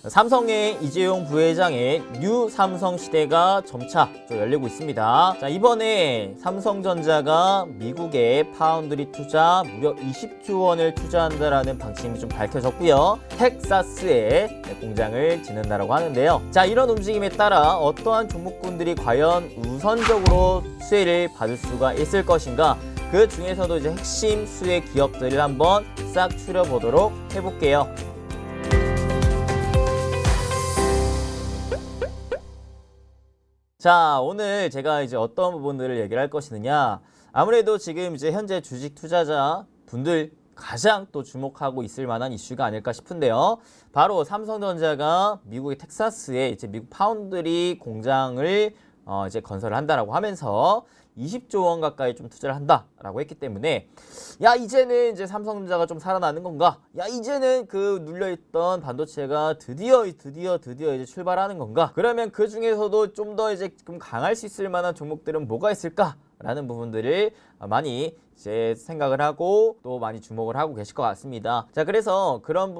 삼성의 이재용 부회장의 뉴 삼성 시대가 점차 열리고 있습니다. 자, 이번에 삼성전자가 미국의 파운드리 투자 무려 20조 원을 투자한다라는 방침이 좀 밝혀졌고요. 텍사스에 공장을 짓는다라고 하는데요. 자, 이런 움직임에 따라 어떠한 종목군들이 과연 우선적으로 수혜를 받을 수가 있을 것인가? 그 중에서도 이제 핵심 수혜 기업들을 한번 싹 추려보도록 해볼게요. 자, 오늘 제가 이제 어떤 부분들을 얘기를 할 것이느냐. 아무래도 지금 이제 현재 주식 투자자 분들 가장 또 주목하고 있을 만한 이슈가 아닐까 싶은데요. 바로 삼성전자가 미국의 텍사스에 이제 미국 파운드리 공장을 이제 건설을 한다라고 하면서 20조 원 가까이 좀 투자를 한다라고 했기 때문에 야, 이제는 이제 삼성전자가 좀 살아나는 건가? 야, 이제는 그 눌려있던 반도체가 드디어 이제 출발하는 건가? 그러면 그 중에서도 좀 더 이제 좀 강할 수 있을 만한 종목들은 뭐가 있을까? 라는 부분들을 많이 이제 생각을 하고 또 많이 주목을 하고 계실 것 같습니다. 자, 그래서 그런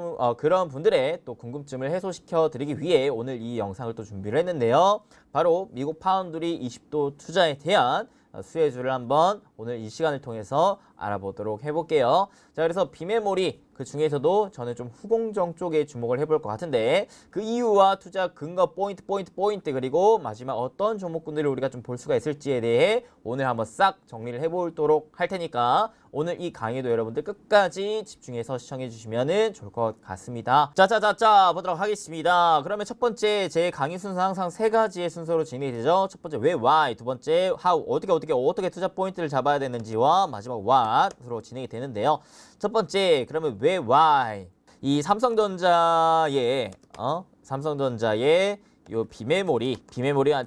분들의 또 궁금증을 해소시켜 드리기 위해 오늘 이 영상을 또 준비를 했는데요. 바로 미국 파운드리 20도 투자에 대한 수혜주를 한번 오늘 이 시간을 통해서 알아보도록 해볼게요. 자, 그래서 비메모리 그 중에서도 저는 좀 후공정 쪽에 주목을 해볼 것 같은데 그 이유와 투자 근거 포인트 그리고 마지막 어떤 종목군들을 우리가 좀 볼 수가 있을지에 대해 오늘 한번 싹 정리를 해보도록 할 테니까 오늘 이 강의도 여러분들 끝까지 집중해서 시청해 주시면 좋을 것 같습니다. 자 보도록 하겠습니다. 그러면 첫 번째 제 강의 순서 항상 세 가지의 순서로 진행이 되죠. 첫 번째 왜 why, 두 번째 how, 어떻게 투자 포인트를 잡아야 되는지와 마지막 what으로 진행이 되는데요. 첫 번째 그러면 왜 why, 이 삼성전자의 요 비메모리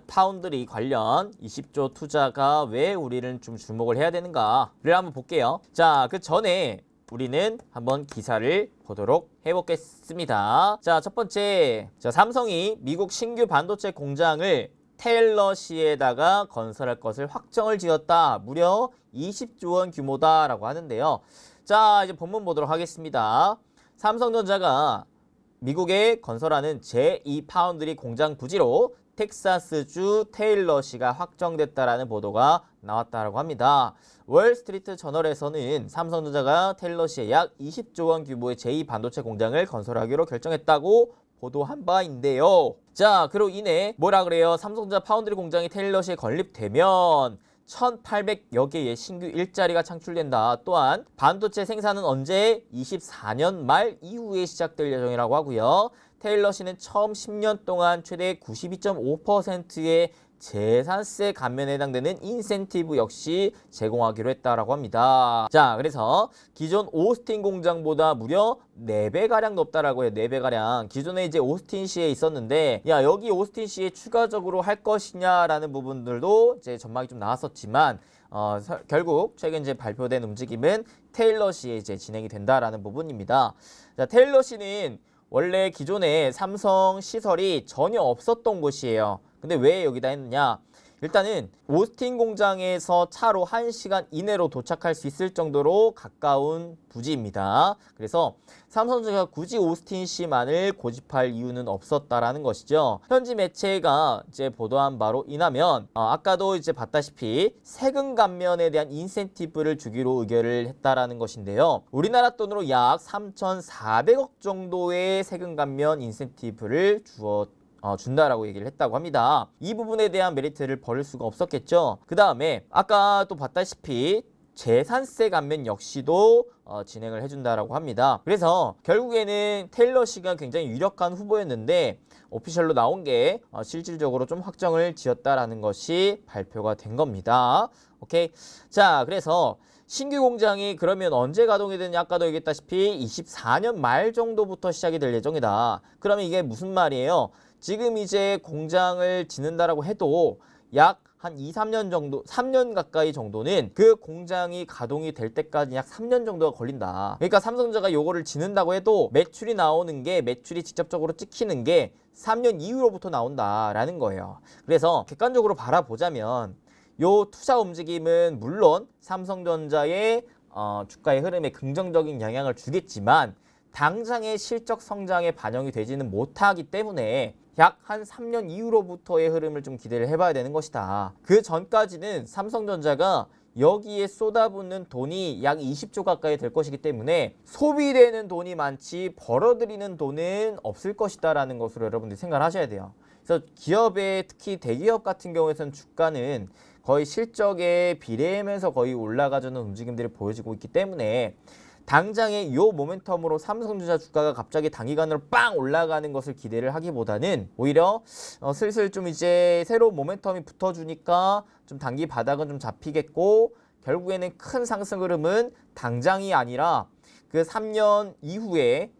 파운드리 관련 20조 투자가 왜 우리는 좀 주목을 해야 되는가를 한번 볼게요. 자, 그 전에 우리는 한번 기사를 보도록 해보겠습니다. 자, 첫 번째, 삼성이 미국 신규 반도체 공장을 테일러시에다가 건설할 것을 확정을 지었다. 무려 20조 원 규모다라고 하는데요. 자, 이제 본문 보도록 하겠습니다. 삼성전자가 미국에 건설하는 제2 파운드리 공장 부지로 텍사스주 테일러시가 확정됐다라는 보도가 나왔다라고 합니다. 월스트리트 저널에서는 삼성전자가 테일러시에 약 20조 원 규모의 제2 반도체 공장을 건설하기로 결정했다고 보도한 바인데요. 자, 그로 인해 뭐라 그래요? 삼성전자 파운드리 공장이 테일러시에 건립되면 1,800여 개의 신규 일자리가 창출된다. 또한 반도체 생산은 언제? 24년 말 이후에 시작될 예정이라고 하고요. 테일러시는 처음 10년 동안 최대 92.5%의 재산세 감면에 해당되는 인센티브 역시 제공하기로 했다라고 합니다. 자, 그래서 기존 오스틴 공장보다 무려 4배가량 높다라고 해요. 4배가량. 기존에 이제 오스틴시에 있었는데 야, 여기 오스틴시에 추가적으로 할 것이냐라는 부분들도 이제 전망이 좀 나왔었지만 결국 최근 이제 발표된 움직임은 테일러시에 이제 진행이 된다라는 부분입니다. 자, 테일러시는 원래 기존에 삼성 시설이 전혀 없었던 곳이에요. 근데 왜 여기다 했느냐? 일단은 오스틴 공장에서 차로 1시간 이내로 도착할 수 있을 정도로 가까운 부지입니다. 그래서 삼성전자가 굳이 오스틴시만을 고집할 이유는 없었다라는 것이죠. 현지 매체가 이제 보도한 바로 인하면 아까도 이제 봤다시피 세금 감면에 대한 인센티브를 주기로 의결을 했다라는 것인데요. 우리나라 돈으로 약 3,400억 정도의 세금 감면 인센티브를 준다라고 얘기를 했다고 합니다. 이 부분에 대한 메리트를 벌일 수가 없었겠죠. 그 다음에 아까 또 봤다시피 재산세 감면 역시도 진행을 해준다라고 합니다. 그래서 결국에는 테일러시가 굉장히 유력한 후보였는데 오피셜로 나온 게 실질적으로 좀 확정을 지었다라는 것이 발표가 된 겁니다. 오케이. 자, 그래서 신규 공장이 그러면 언제 가동이 되느냐? 아까도 얘기했다시피 24년 말 정도부터 시작이 될 예정이다. 그러면 이게 무슨 말이에요? 지금 이제 공장을 짓는다라고 해도 약 한 2-3년 정도, 3년 가까이 정도는 그 공장이 가동이 될 때까지 약 3년 정도가 걸린다. 그러니까 삼성전자가 요거를 짓는다고 해도 매출이 나오는 게, 매출이 직접적으로 찍히는 게 3년 이후로부터 나온다라는 거예요. 그래서 객관적으로 바라보자면 요 투자 움직임은 물론 삼성전자의 주가의 흐름에 긍정적인 영향을 주겠지만 당장의 실적 성장에 반영이 되지는 못하기 때문에 약 한 3년 이후로부터의 흐름을 좀 기대를 해봐야 되는 것이다. 그 전까지는 삼성전자가 여기에 쏟아붓는 돈이 약 20조 가까이 될 것이기 때문에 소비되는 돈이 많지 벌어들이는 돈은 없을 것이다 라는 것으로 여러분들이 생각을 하셔야 돼요. 그래서 기업의 특히 대기업 같은 경우에서는 주가는 거의 실적에 비례하면서 거의 올라가주는 움직임들을 보여주고 있기 때문에 당장의 요 모멘텀으로 삼성전자 주가가 갑자기 단기간으로 빵 올라가는 것을 기대를 하기보다는 오히려 슬슬 좀 이제 새로운 모멘텀이 붙어주니까 좀 단기 바닥은 좀 잡히겠고 결국에는 큰 상승 흐름은 당장이 아니라 그 3년 이후에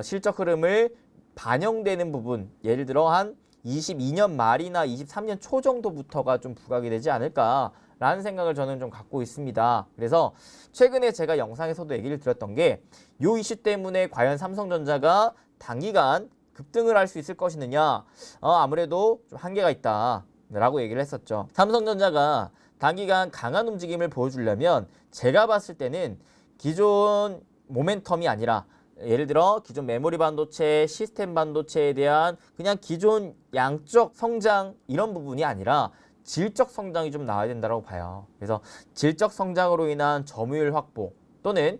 실적 흐름을 반영되는 부분, 예를 들어 한 22년 말이나 23년 초 정도부터가 좀 부각이 되지 않을까 라는 생각을 저는 좀 갖고 있습니다. 그래서 최근에 제가 영상에서도 얘기를 드렸던 게 요 이슈 때문에 과연 삼성전자가 단기간 급등을 할 수 있을 것이느냐, 아무래도 좀 한계가 있다 라고 얘기를 했었죠. 삼성전자가 단기간 강한 움직임을 보여주려면 제가 봤을 때는 기존 모멘텀이 아니라 예를 들어 기존 메모리 반도체, 시스템 반도체에 대한 그냥 기존 양적 성장 이런 부분이 아니라 질적 성장이 좀 나와야 된다고 봐요. 그래서 질적 성장으로 인한 점유율 확보 또는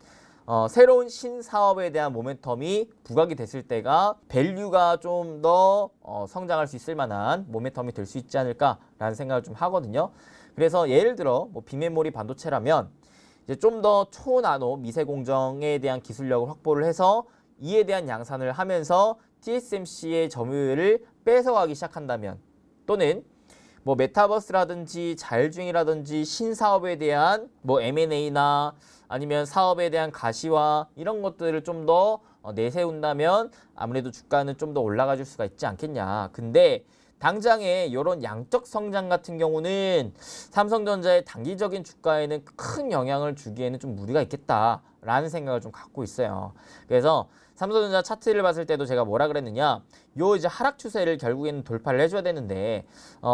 새로운 신사업에 대한 모멘텀이 부각이 됐을 때가 밸류가 좀 더 성장할 수 있을 만한 모멘텀이 될 수 있지 않을까라는 생각을 좀 하거든요. 그래서 예를 들어 뭐 비메모리 반도체라면 이제 좀 더 초나노 미세 공정에 대한 기술력을 확보를 해서 이에 대한 양산을 하면서 TSMC의 점유율을 뺏어가기 시작한다면 또는 뭐 메타버스라든지 자율주행이라든지 신사업에 대한 뭐 M&A나 아니면 사업에 대한 가시화 이런 것들을 좀 더 내세운다면 아무래도 주가는 좀 더 올라가 줄 수가 있지 않겠냐. 근데 당장에 이런 양적 성장 같은 경우는 삼성전자의 단기적인 주가에는 큰 영향을 주기에는 좀 무리가 있겠다라는 생각을 좀 갖고 있어요. 그래서 삼성전자 차트를 봤을 때도 제가 뭐라 그랬느냐, 요 이제 하락 추세를 결국에는 돌파를 해줘야 되는데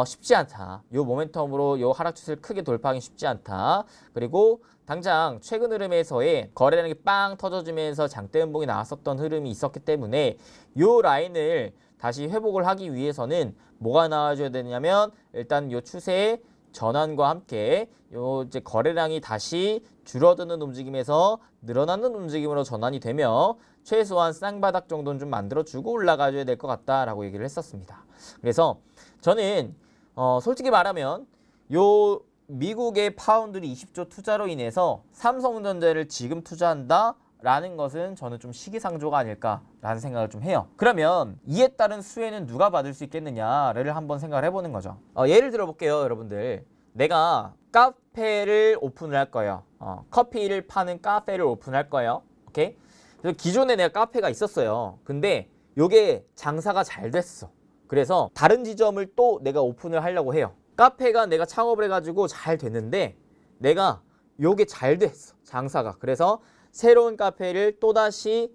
쉽지 않다. 요 모멘텀으로 요 하락 추세를 크게 돌파하기 쉽지 않다. 그리고 당장 최근 흐름에서의 거래량이 빵 터져주면서 장대 음봉이 나왔었던 흐름이 있었기 때문에 요 라인을 다시 회복을 하기 위해서는 뭐가 나와줘야 되냐면 일단 요 추세의 전환과 함께 요 이제 거래량이 다시 줄어드는 움직임에서 늘어나는 움직임으로 전환이 되며 최소한 쌍바닥 정도는 좀 만들어주고 올라가줘야 될 것 같다라고 얘기를 했었습니다. 그래서 저는 솔직히 말하면 요 미국의 파운드리 20조 투자로 인해서 삼성전자를 지금 투자한다? 라는 것은 저는 좀 시기상조가 아닐까라는 생각을 좀 해요. 그러면 이에 따른 수혜는 누가 받을 수 있겠느냐를 한번 생각을 해보는 거죠. 예를 들어 볼게요, 여러분들. 내가 카페를 오픈을 할 거예요. 커피를 파는 카페를 오픈할 거예요. 오케이? 그래서 기존에 내가 카페가 있었어요. 근데 요게 장사가 잘 됐어. 그래서 다른 지점을 또 내가 오픈을 하려고 해요. 카페가 내가 창업을 해가지고 잘 됐는데 내가 요게 잘 됐어. 장사가. 그래서 새로운 카페를 또다시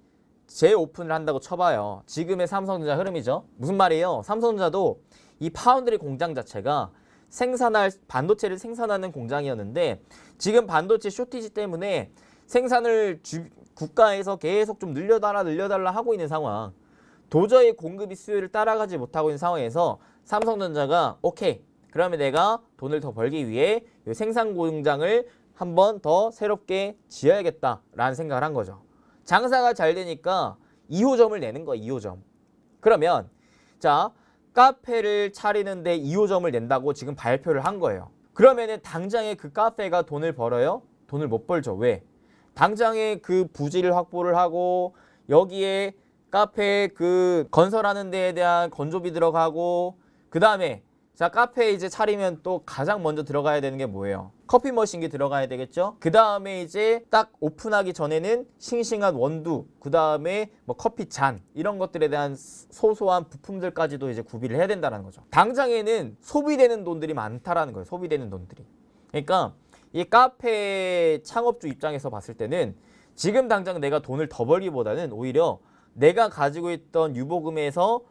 재오픈을 한다고 쳐봐요. 지금의 삼성전자 흐름이죠. 무슨 말이에요? 삼성전자도 이 파운드리 공장 자체가 반도체를 생산하는 공장이었는데 지금 반도체 쇼티지 때문에 생산을 국가에서 계속 좀 늘려달라 하고 있는 상황. 도저히 공급이 수요를 따라가지 못하고 있는 상황에서 삼성전자가 오케이, 그러면 내가 돈을 더 벌기 위해 이 생산 공장을 한 번 더 새롭게 지어야겠다라는 생각을 한 거죠. 장사가 잘 되니까 2호점을 내는 거예요. 2호점. 그러면 자, 카페를 차리는데 2호점을 낸다고 지금 발표를 한 거예요. 그러면은 당장에 그 카페가 돈을 벌어요? 돈을 못 벌죠. 왜? 당장에 그 부지를 확보를 하고 여기에 카페 그 건설하는 데에 대한 건조비 들어가고 그 다음에 자, 카페 이제 차리면 또 가장 먼저 들어가야 되는 게 뭐예요? 커피 머신기 들어가야 되겠죠? 그 다음에 이제 딱 오픈하기 전에는 싱싱한 원두, 그 다음에 뭐 커피 잔 이런 것들에 대한 소소한 부품들까지도 이제 구비를 해야 된다는 거죠. 당장에는 소비되는 돈들이 많다라는 거예요. 소비되는 돈들이. 그러니까 이 카페 창업주 입장에서 봤을 때는 지금 당장 내가 돈을 더 벌기보다는 오히려 내가 가지고 있던 유보금에서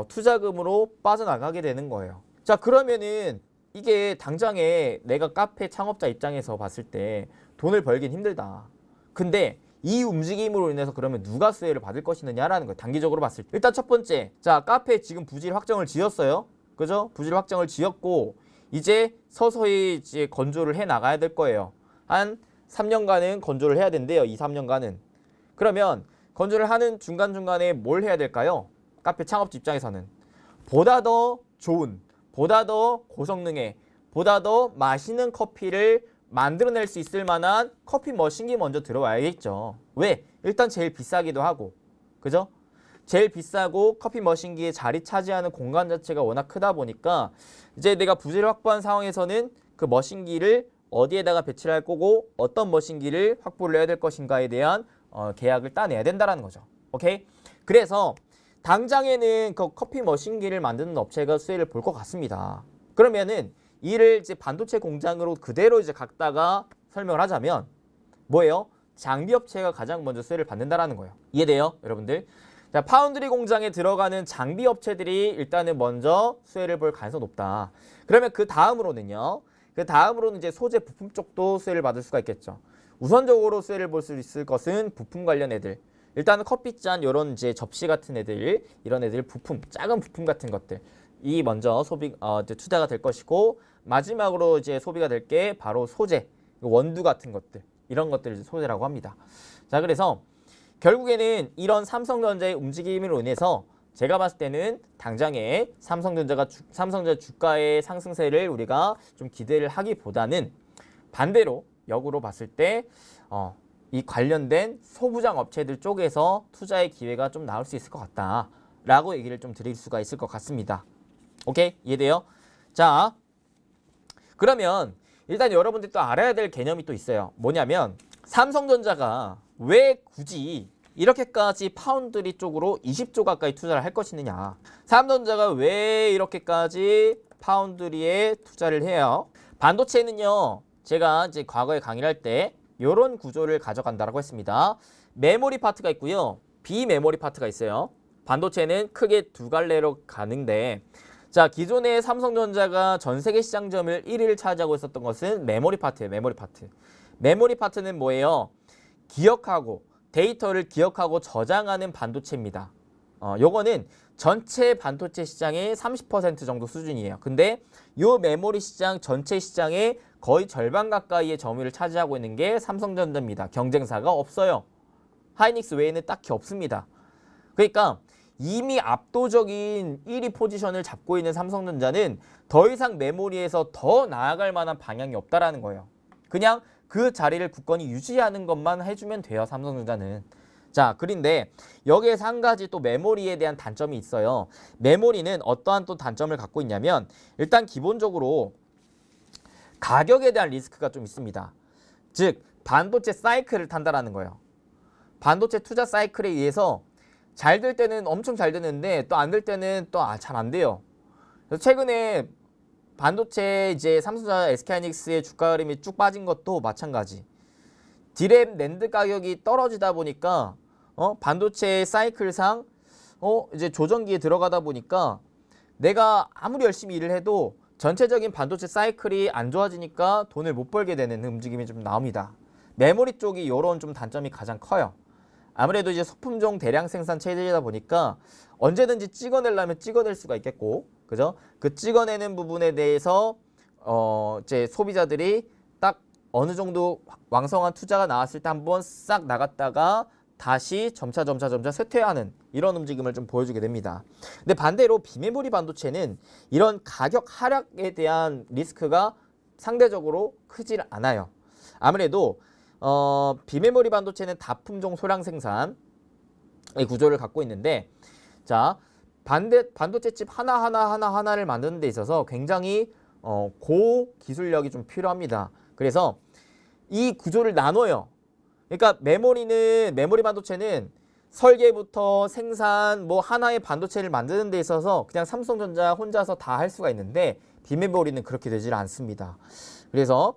투자금으로 빠져나가게 되는 거예요. 자, 그러면은 이게 당장에 내가 카페 창업자 입장에서 봤을 때 돈을 벌긴 힘들다. 근데 이 움직임으로 인해서 그러면 누가 수혜를 받을 것이느냐라는 거예요. 단기적으로 봤을 때. 일단 첫 번째, 자, 카페 지금 부질 확정을 지었어요. 그죠? 부질 확정을 지었고 이제 서서히 이제 건조를 해 나가야 될 거예요. 한 3년간은 건조를 해야 된대요. 2, 3년간은. 그러면 건조를 하는 중간중간에 뭘 해야 될까요? 카페 창업주 입장에서는 보다 더 좋은, 보다 더 고성능의, 보다 더 맛있는 커피를 만들어낼 수 있을 만한 커피 머신기 먼저 들어와야겠죠. 왜? 일단 제일 비싸기도 하고, 그죠? 제일 비싸고 커피 머신기에 자리 차지하는 공간 자체가 워낙 크다 보니까 이제 내가 부지를 확보한 상황에서는 그 머신기를 어디에다가 배치를 할 거고 어떤 머신기를 확보를 해야 될 것인가에 대한 계약을 따내야 된다는 거죠. 오케이? 그래서 당장에는 그 커피 머신기를 만드는 업체가 수혜를 볼 것 같습니다. 그러면은 이를 이제 반도체 공장으로 그대로 이제 갖다가 설명을 하자면 뭐예요? 장비 업체가 가장 먼저 수혜를 받는다라는 거예요. 이해돼요, 여러분들? 자, 파운드리 공장에 들어가는 장비 업체들이 일단은 먼저 수혜를 볼 가능성이 높다. 그러면 그 다음으로는요. 그 다음으로는 이제 소재 부품 쪽도 수혜를 받을 수가 있겠죠. 우선적으로 수혜를 볼 수 있을 것은 부품 관련 애들. 일단은 커피잔 이런 이제 접시 같은 애들, 이런 애들 부품, 작은 부품 같은 것들. 이 먼저 이제 투자가 될 것이고 마지막으로 이제 소비가 될 게 바로 소재, 원두 같은 것들. 이런 것들을 소재라고 합니다. 자, 그래서 결국에는 이런 삼성전자의 움직임으로 인해서 제가 봤을 때는 당장에 삼성전자 주가의 상승세를 우리가 좀 기대를 하기보다는 반대로 역으로 봤을 때 이 관련된 소부장 업체들 쪽에서 투자의 기회가 좀 나올 수 있을 것 같다라고 얘기를 좀 드릴 수가 있을 것 같습니다. 오케이? 이해돼요? 자, 그러면 일단 여러분들이 또 알아야 될 개념이 또 있어요. 뭐냐면 삼성전자가 왜 굳이 이렇게까지 파운드리 쪽으로 20조 가까이 투자를 할 것이느냐. 삼성전자가 왜 이렇게까지 파운드리에 투자를 해요? 반도체는요. 제가 이제 과거에 강의를 할 때 이런 구조를 가져간다라고 했습니다. 메모리 파트가 있고요. 비메모리 파트가 있어요. 반도체는 크게 두 갈래로 가는데 자, 기존에 삼성전자가 전 세계 시장점을 1위를 차지하고 있었던 것은 메모리 파트예요. 메모리 파트. 메모리 파트는 뭐예요? 기억하고 데이터를 기억하고 저장하는 반도체입니다. 요거는 전체 반도체 시장의 30% 정도 수준이에요. 근데 요 메모리 시장 전체 시장의 거의 절반 가까이의 점유율을 차지하고 있는 게 삼성전자입니다. 경쟁사가 없어요. 하이닉스 외에는 딱히 없습니다. 그러니까 이미 압도적인 1위 포지션을 잡고 있는 삼성전자는 더 이상 메모리에서 더 나아갈 만한 방향이 없다라는 거예요. 그냥 그 자리를 굳건히 유지하는 것만 해주면 돼요, 삼성전자는. 자, 그런데 여기에서 한 가지 또 메모리에 대한 단점이 있어요. 메모리는 어떠한 또 단점을 갖고 있냐면 일단 기본적으로 가격에 대한 리스크가 좀 있습니다. 즉, 반도체 사이클을 탄다라는 거예요. 반도체 투자 사이클에 의해서 잘 될 때는 엄청 잘 되는데 또 안 될 때는 또 잘 안 돼요. 그래서 최근에 반도체 이제 삼성전자, SK하이닉스의 주가 흐름이 쭉 빠진 것도 마찬가지. 디램 낸드 가격이 떨어지다 보니까 반도체 사이클상 이제 조정기에 들어가다 보니까 내가 아무리 열심히 일을 해도 전체적인 반도체 사이클이 안 좋아지니까 돈을 못 벌게 되는 움직임이 좀 나옵니다. 메모리 쪽이 이런 좀 단점이 가장 커요. 아무래도 이제 소품종 대량 생산 체제이다 보니까 언제든지 찍어내려면 찍어낼 수가 있겠고, 그죠? 그 찍어내는 부분에 대해서 이제 소비자들이 딱 어느 정도 왕성한 투자가 나왔을 때 한번 싹 나갔다가 다시 점차 쇠퇴하는 이런 움직임을 좀 보여주게 됩니다. 근데 반대로 비메모리 반도체는 이런 가격 하락에 대한 리스크가 상대적으로 크질 않아요. 아무래도 비메모리 반도체는 다품종 소량 생산의 구조를 갖고 있는데 자, 반도체 칩 하나를 만드는 데 있어서 굉장히 고기술력이 좀 필요합니다. 그래서 이 구조를 나눠요. 그러니까 메모리 반도체는 설계부터 생산 뭐 하나의 반도체를 만드는 데 있어서 그냥 삼성전자 혼자서 다 할 수가 있는데 비메모리는 그렇게 되질 않습니다. 그래서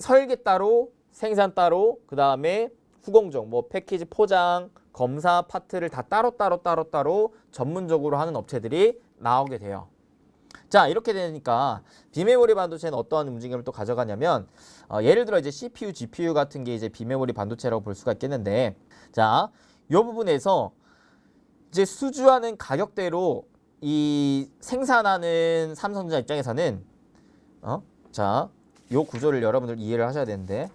설계 따로 생산 따로 그 다음에 후공정 뭐 패키지 포장 검사 파트를 다 따로 전문적으로 하는 업체들이 나오게 돼요. 자, 이렇게 되니까 비메모리 반도체는 어떠한 움직임을 또 가져가냐면 예를 들어 이제 CPU, GPU 같은 게 이제 비메모리 반도체라고 볼 수가 있겠는데, 자, 이 부분에서 이제 수주하는 가격대로 이 생산하는 삼성전자 입장에서는 자, 요 구조를 여러분들 이해를 하셔야 되는데,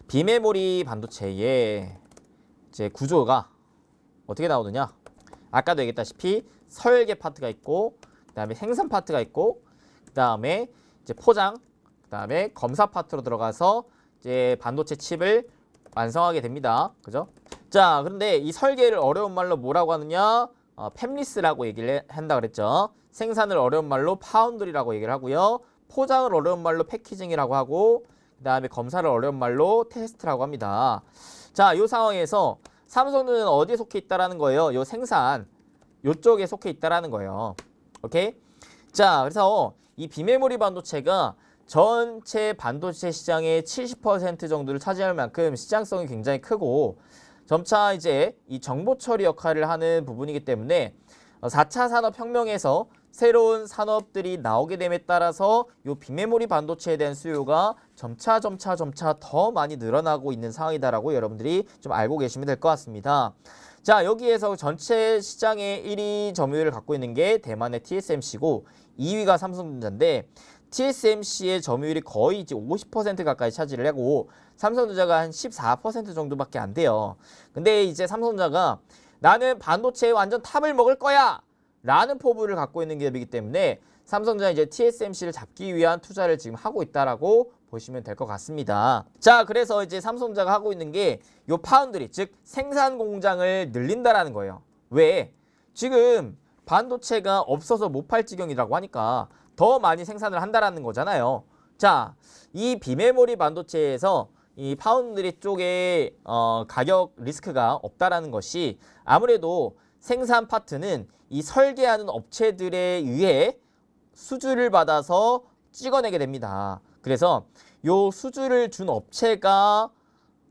비메모리 반도체의 이제 구조가 어떻게 나오느냐? 아까도 얘기했다시피 설계 파트가 있고, 그다음에 생산 파트가 있고, 그다음에 이제 포장, 그다음에 검사 파트로 들어가서 이제 반도체 칩을 완성하게 됩니다. 그죠? 자, 그런데 이 설계를 어려운 말로 뭐라고 하느냐? 팹리스라고 얘기를 한다 그랬죠. 생산을 어려운 말로 파운드리라고 얘기를 하고요. 포장을 어려운 말로 패키징이라고 하고, 그다음에 검사를 어려운 말로 테스트라고 합니다. 자, 이 상황에서 삼성전자는 어디에 속해 있다라는 거예요? 요 생산 요쪽에 속해 있다라는 거예요. 오케이? 자, 그래서 이 비메모리 반도체가 전체 반도체 시장의 70% 정도를 차지할 만큼 시장성이 굉장히 크고, 점차 이제 이 정보 처리 역할을 하는 부분이기 때문에 4차 산업혁명에서 새로운 산업들이 나오게 됨에 따라서 이 비메모리 반도체에 대한 수요가 점차 더 많이 늘어나고 있는 상황이다라고 여러분들이 좀 알고 계시면 될 것 같습니다. 자, 여기에서 전체 시장의 1위 점유율을 갖고 있는 게 대만의 TSMC고 2위가 삼성전자인데, TSMC의 점유율이 거의 이제 50% 가까이 차지를 하고 삼성전자가 한 14% 정도밖에 안 돼요. 근데 이제 삼성전자가 나는 반도체에 완전 탑을 먹을 거야 라는 포부를 갖고 있는 기업이기 때문에 삼성전자 이제 TSMC를 잡기 위한 투자를 지금 하고 있다라고 보시면 될 것 같습니다. 자, 그래서 이제 삼성전자가 하고 있는 게 요 파운드리, 즉 생산 공장을 늘린다라는 거예요. 왜? 지금 반도체가 없어서 못 팔 지경이라고 하니까 더 많이 생산을 한다라는 거잖아요. 자, 이 비메모리 반도체에서 이 파운드리 쪽에 가격 리스크가 없다라는 것이, 아무래도 생산 파트는 이 설계하는 업체들에 의해 수주를 받아서 찍어내게 됩니다. 그래서 요 수주를 준 업체가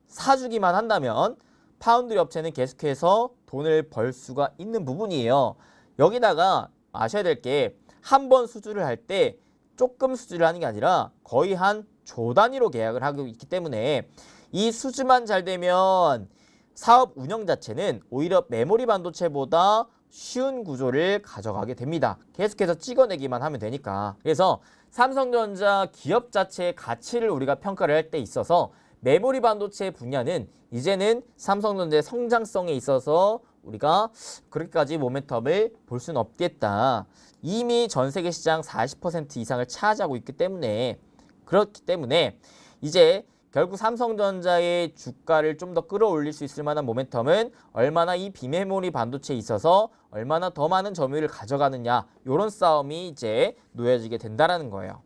사주기만 한다면 파운드리 업체는 계속해서 돈을 벌 수가 있는 부분이에요. 여기다가 아셔야 될 게, 한 번 수주를 할 때 조금 수주를 하는 게 아니라 거의 한 조 단위로 계약을 하고 있기 때문에 이 수주만 잘 되면 사업 운영 자체는 오히려 메모리 반도체보다 쉬운 구조를 가져가게 됩니다. 계속해서 찍어내기만 하면 되니까. 그래서 삼성전자 기업 자체의 가치를 우리가 평가를 할 때 있어서 메모리 반도체 분야는 이제는 삼성전자의 성장성에 있어서 우리가 그렇게까지 모멘텀을 볼 수는 없겠다. 이미 전 세계 시장 40% 이상을 차지하고 있기 때문에, 그렇기 때문에 이제 결국 삼성전자의 주가를 좀 더 끌어올릴 수 있을 만한 모멘텀은 얼마나 이 비메모리 반도체에 있어서 얼마나 더 많은 점유율을 가져가느냐, 이런 싸움이 이제 놓여지게 된다라는 거예요.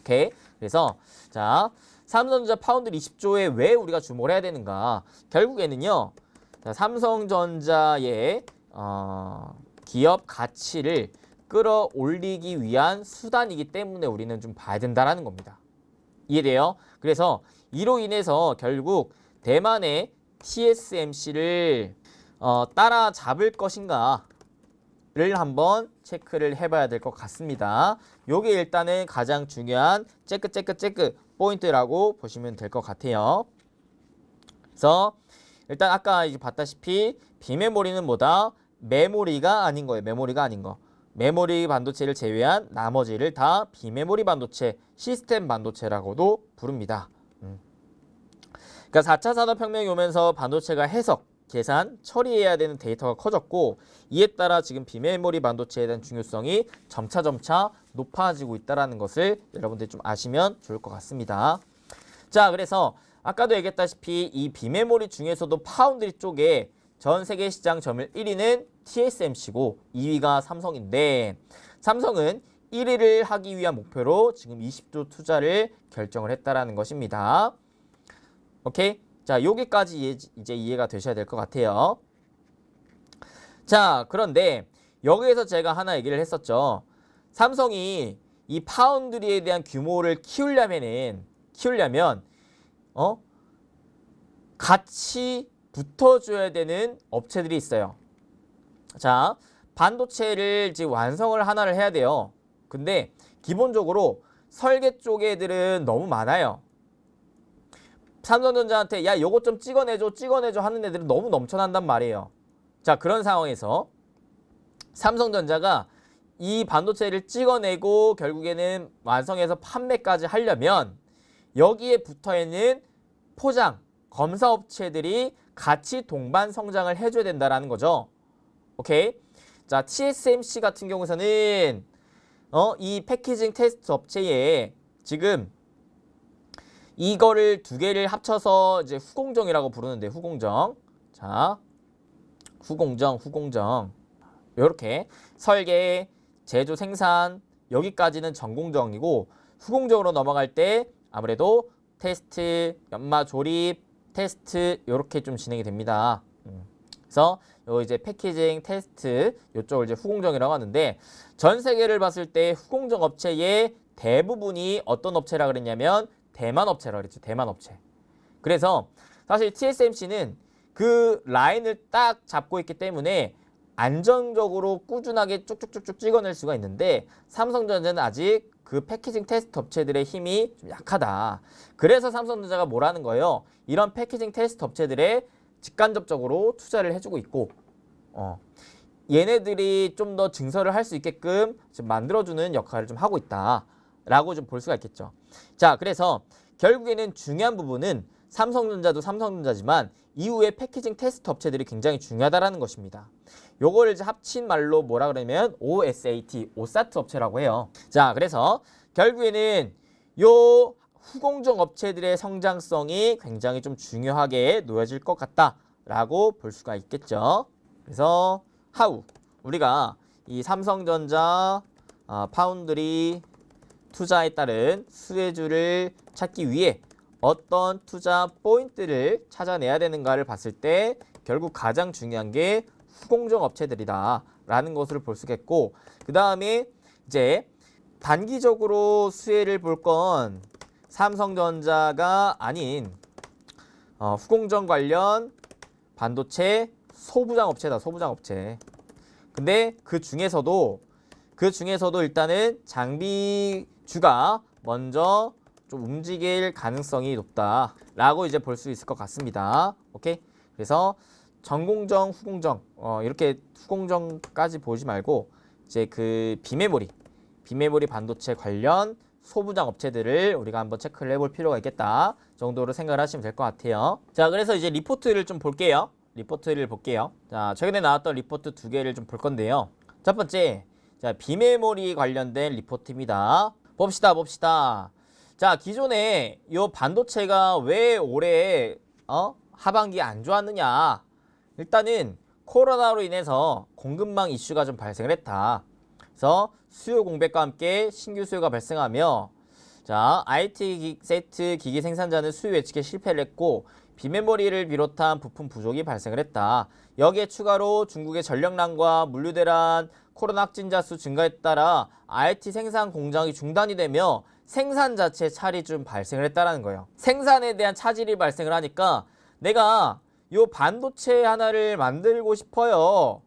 오케이? 그래서 자, 삼성전자 파운드리 20조에 왜 우리가 주목을 해야 되는가? 결국에는요, 자, 삼성전자의 기업 가치를 끌어올리기 위한 수단이기 때문에 우리는 좀 봐야 된다라는 겁니다. 이해돼요? 그래서 이로 인해서 결국 대만의 TSMC를 따라잡을 것인가를 한번 체크를 해봐야 될 것 같습니다. 요게 일단은 가장 중요한 체크 포인트라고 보시면 될 것 같아요. 그래서 일단 아까 이제 봤다시피 비메모리는 뭐다? 메모리가 아닌 거예요. 메모리가 아닌 거. 메모리 반도체를 제외한 나머지를 다 비메모리 반도체, 시스템 반도체라고도 부릅니다. 그러니까 4차 산업혁명이 오면서 반도체가 해석, 계산, 처리해야 되는 데이터가 커졌고, 이에 따라 지금 비메모리 반도체에 대한 중요성이 점차 높아지고 있다는 것을 여러분들이 좀 아시면 좋을 것 같습니다. 자, 그래서 아까도 얘기했다시피 이 비메모리 중에서도 파운드리 쪽에 전 세계 시장 점유율 1위는 TSMC고 2위가 삼성인데, 삼성은 1위를 하기 위한 목표로 지금 20조 투자를 결정을 했다라는 것입니다. 오케이? 자, 여기까지 이제 이해가 되셔야 될 것 같아요. 자, 그런데 여기에서 제가 하나 얘기를 했었죠. 삼성이 이 파운드리에 대한 규모를 키우려면 같이 붙어줘야 되는 업체들이 있어요. 자, 반도체를 지금 완성을 하나를 해야 돼요. 근데 기본적으로 설계 쪽 애들은 너무 많아요. 삼성전자한테 야 요것 좀 찍어내줘 하는 애들은 너무 넘쳐난단 말이에요. 자, 그런 상황에서 삼성전자가 이 반도체를 찍어내고 결국에는 완성해서 판매까지 하려면 여기에 붙어있는 포장, 검사업체들이 같이 동반 성장을 해줘야 된다라는 거죠. 오케이? 자, TSMC 같은 경우에는 이 패키징 테스트 업체에 지금 이거를 두 개를 합쳐서 이제 후공정이라고 부르는데, 후공정. 자, 후공정. 요렇게 설계, 제조, 생산 여기까지는 전공정이고, 후공정으로 넘어갈 때 아무래도 테스트, 연마 조립, 테스트 요렇게 좀 진행이 됩니다. 그래서 요 이제 패키징, 테스트 요쪽을 이제 후공정이라고 하는데, 전 세계를 봤을 때 후공정 업체의 대부분이 어떤 업체라 그랬냐면 대만 업체라 그랬죠. 대만 업체. 그래서 사실 TSMC는 그 라인을 딱 잡고 있기 때문에 안정적으로 꾸준하게 쭉쭉쭉쭉 찍어낼 수가 있는데, 삼성전자는 아직 그 패키징 테스트 업체들의 힘이 좀 약하다. 그래서 삼성전자가 뭐라는 거예요? 이런 패키징 테스트 업체들에 직간접적으로 투자를 해주고 있고, 얘네들이 좀 더 증설을 할 수 있게끔 지금 만들어주는 역할을 좀 하고 있다라고 좀 볼 수가 있겠죠. 자, 그래서 결국에는 중요한 부분은 삼성전자도 삼성전자지만 이후에 패키징 테스트 업체들이 굉장히 중요하다라는 것입니다. 요거를 이제 합친 말로 뭐라 그러면 OSAT, 오사트 업체라고 해요. 자, 그래서 결국에는 요 후공정 업체들의 성장성이 굉장히 좀 중요하게 놓여질 것 같다라고 볼 수가 있겠죠. 그래서 하우 우리가 이 삼성전자 파운드리 투자에 따른 수혜주를 찾기 위해 어떤 투자 포인트를 찾아내야 되는가를 봤을 때 결국 가장 중요한 게 후공정 업체들이다 라는 것을 볼 수가 있고, 그 다음에 이제 단기적으로 수혜를 볼 건 삼성전자가 아닌 후공정 관련 반도체 소부장 업체다. 소부장 업체. 근데 그 중에서도 일단은 장비주가 먼저 좀 움직일 가능성이 높다라고 이제 볼 수 있을 것 같습니다. 오케이? 그래서 전공정, 후공정 이렇게 후공정까지 보지 말고 이제 그 비메모리 반도체 관련 소부장 업체들을 우리가 한번 체크를 해볼 필요가 있겠다 정도로 생각을 하시면 될 것 같아요. 자, 그래서 이제 리포트를 좀 볼게요. 자, 최근에 나왔던 리포트 두 개를 좀 볼 건데요. 첫 번째, 자, 비메모리 관련된 리포트입니다. 봅시다. 자, 기존에 이 반도체가 왜 올해 하반기에 안 좋았느냐. 일단은 코로나로 인해서 공급망 이슈가 좀 발생을 했다. 그래서 수요 공백과 함께 신규 수요가 발생하며, 자, IT 세트 기기 생산자는 수요 예측에 실패를 했고 비메모리를 비롯한 부품 부족이 발생을 했다. 여기에 추가로 중국의 전력난과 물류대란, 코로나 확진자 수 증가에 따라 IT 생산 공장이 중단이 되며 생산 자체에 차질이 좀 발생을 했다는 거예요. 생산에 대한 차질이 발생을 하니까 내가 요 반도체 하나를 만들고 싶어요.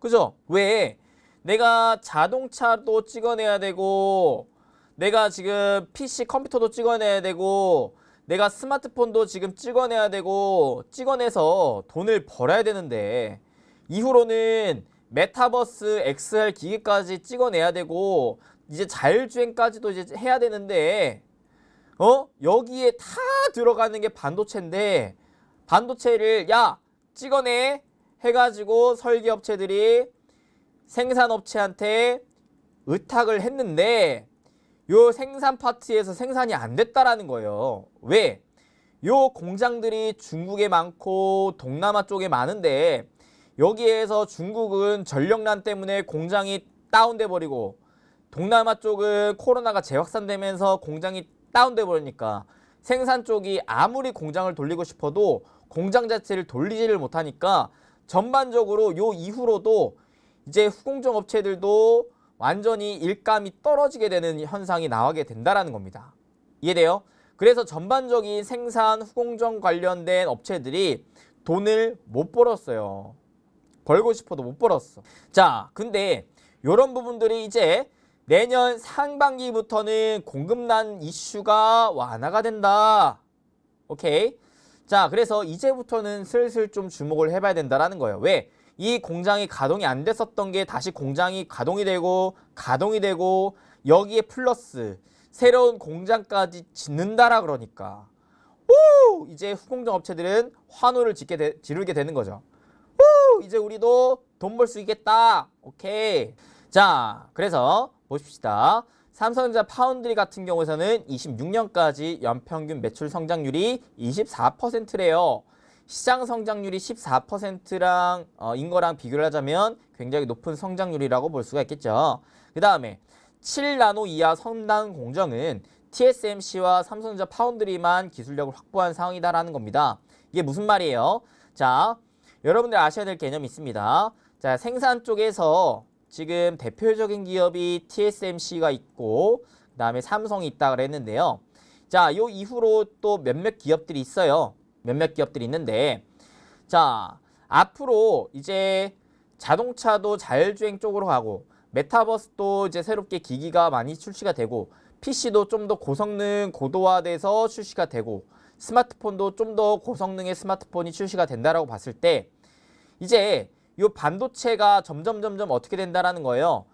그죠? 왜? 내가 자동차도 찍어내야 되고, 내가 지금 PC 컴퓨터도 찍어내야 되고, 내가 스마트폰도 지금 찍어내야 되고, 찍어내서 돈을 벌어야 되는데, 이후로는 메타버스 XR 기기까지 찍어내야 되고, 이제 자율주행까지도 이제 해야 되는데, 여기에 다 들어가는 게 반도체인데, 반도체를 찍어내 해가지고 설계업체들이 생산업체한테 의탁을 했는데 요 생산 파트에서 생산이 안 됐다라는 거예요. 왜? 요 공장들이 중국에 많고 동남아 쪽에 많은데 여기에서 중국은 전력난 때문에 공장이 다운돼 버리고 동남아 쪽은 코로나가 재확산되면서 공장이 다운돼 버리니까 생산 쪽이 아무리 공장을 돌리고 싶어도 공장 자체를 돌리지를 못하니까 전반적으로 요 이후로도 이제 후공정 업체들도 완전히 일감이 떨어지게 되는 현상이 나오게 된다라는 겁니다. 이해돼요? 그래서 전반적인 생산 후공정 관련된 업체들이 돈을 못 벌었어요. 벌고 싶어도 못 벌었어. 자, 근데 요런 부분들이 이제 내년 상반기부터는 공급난 이슈가 완화가 된다. 오케이. 자, 그래서 이제부터는 슬슬 좀 주목을 해봐야 된다라는 거예요. 왜? 이 공장이 가동이 안 됐었던 게 다시 공장이 가동이 되고 여기에 플러스 새로운 공장까지 짓는다라 그러니까 이제 후공정 업체들은 환호를 지르게 되는 거죠. 이제 우리도 돈 벌 수 있겠다. 오케이. 자, 그래서 보십시다. 삼성전자 파운드리 같은 경우에서는 26년까지 연평균 매출 성장률이 24%래요. 시장 성장률이 14%랑 인거랑 비교를 하자면 굉장히 높은 성장률이라고 볼 수가 있겠죠. 그 다음에 7나노 이하 선단 공정은 TSMC와 삼성전자 파운드리만 기술력을 확보한 상황이다라는 겁니다. 이게 무슨 말이에요? 자, 여러분들 아셔야 될 개념이 있습니다. 자, 생산 쪽에서 지금 대표적인 기업이 TSMC가 있고 그다음에 삼성이 있다 그랬는데요. 자, 요 이후로 또 몇몇 기업들이 있어요. 몇몇 기업들이 있는데 자, 앞으로 이제 자동차도 자율주행 쪽으로 가고 메타버스도 이제 새롭게 기기가 많이 출시가 되고 PC도 좀 더 고성능 고도화돼서 출시가 되고 스마트폰도 좀 더 고성능의 스마트폰이 출시가 된다라고 봤을 때 이제 이 반도체가 점점 어떻게 된다라는 거예요.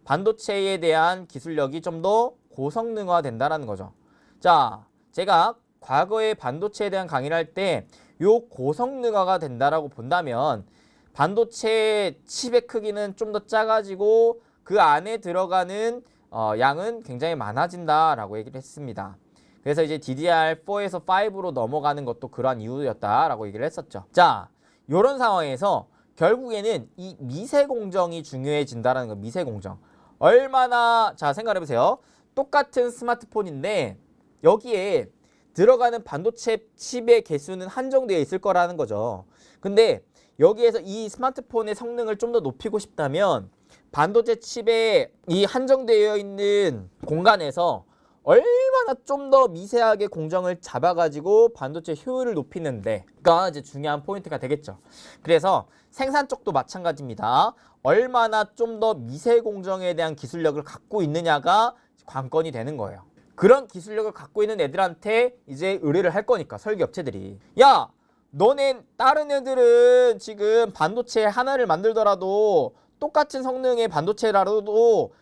반도체에 대한 기술력이 좀 더 고성능화 된다라는 거죠. 자, 제가 과거에 반도체에 대한 강의를 할 때 이 고성능화가 된다라고 본다면 반도체 칩의 크기는 좀 더 작아지고 그 안에 들어가는 양은 굉장히 많아진다라고 얘기를 했습니다. 그래서 이제 DDR4에서 5로 넘어가는 것도 그러한 이유였다라고 얘기를 했었죠. 자, 이런 상황에서 결국에는 이 미세 공정이 중요해진다라는 거. 미세 공정. 얼마나 자 생각해 보세요. 똑같은 스마트폰인데 여기에 들어가는 반도체 칩의 개수는 한정되어 있을 거라는 거죠. 근데 여기에서 이 스마트폰의 성능을 좀 더 높이고 싶다면 반도체 칩에 이 한정되어 있는 공간에서 얼마나 좀 더 미세하게 공정을 잡아가지고 반도체 효율을 높이는데가 이제 중요한 포인트가 되겠죠. 그래서 생산 쪽도 마찬가지입니다. 얼마나 좀 더 미세 공정에 대한 기술력을 갖고 있느냐가 관건이 되는 거예요. 그런 기술력을 갖고 있는 애들한테 이제 의뢰를 할 거니까 설계업체들이 야, 너네 다른 애들은 지금 반도체 하나를 만들더라도 똑같은 성능의 반도체라도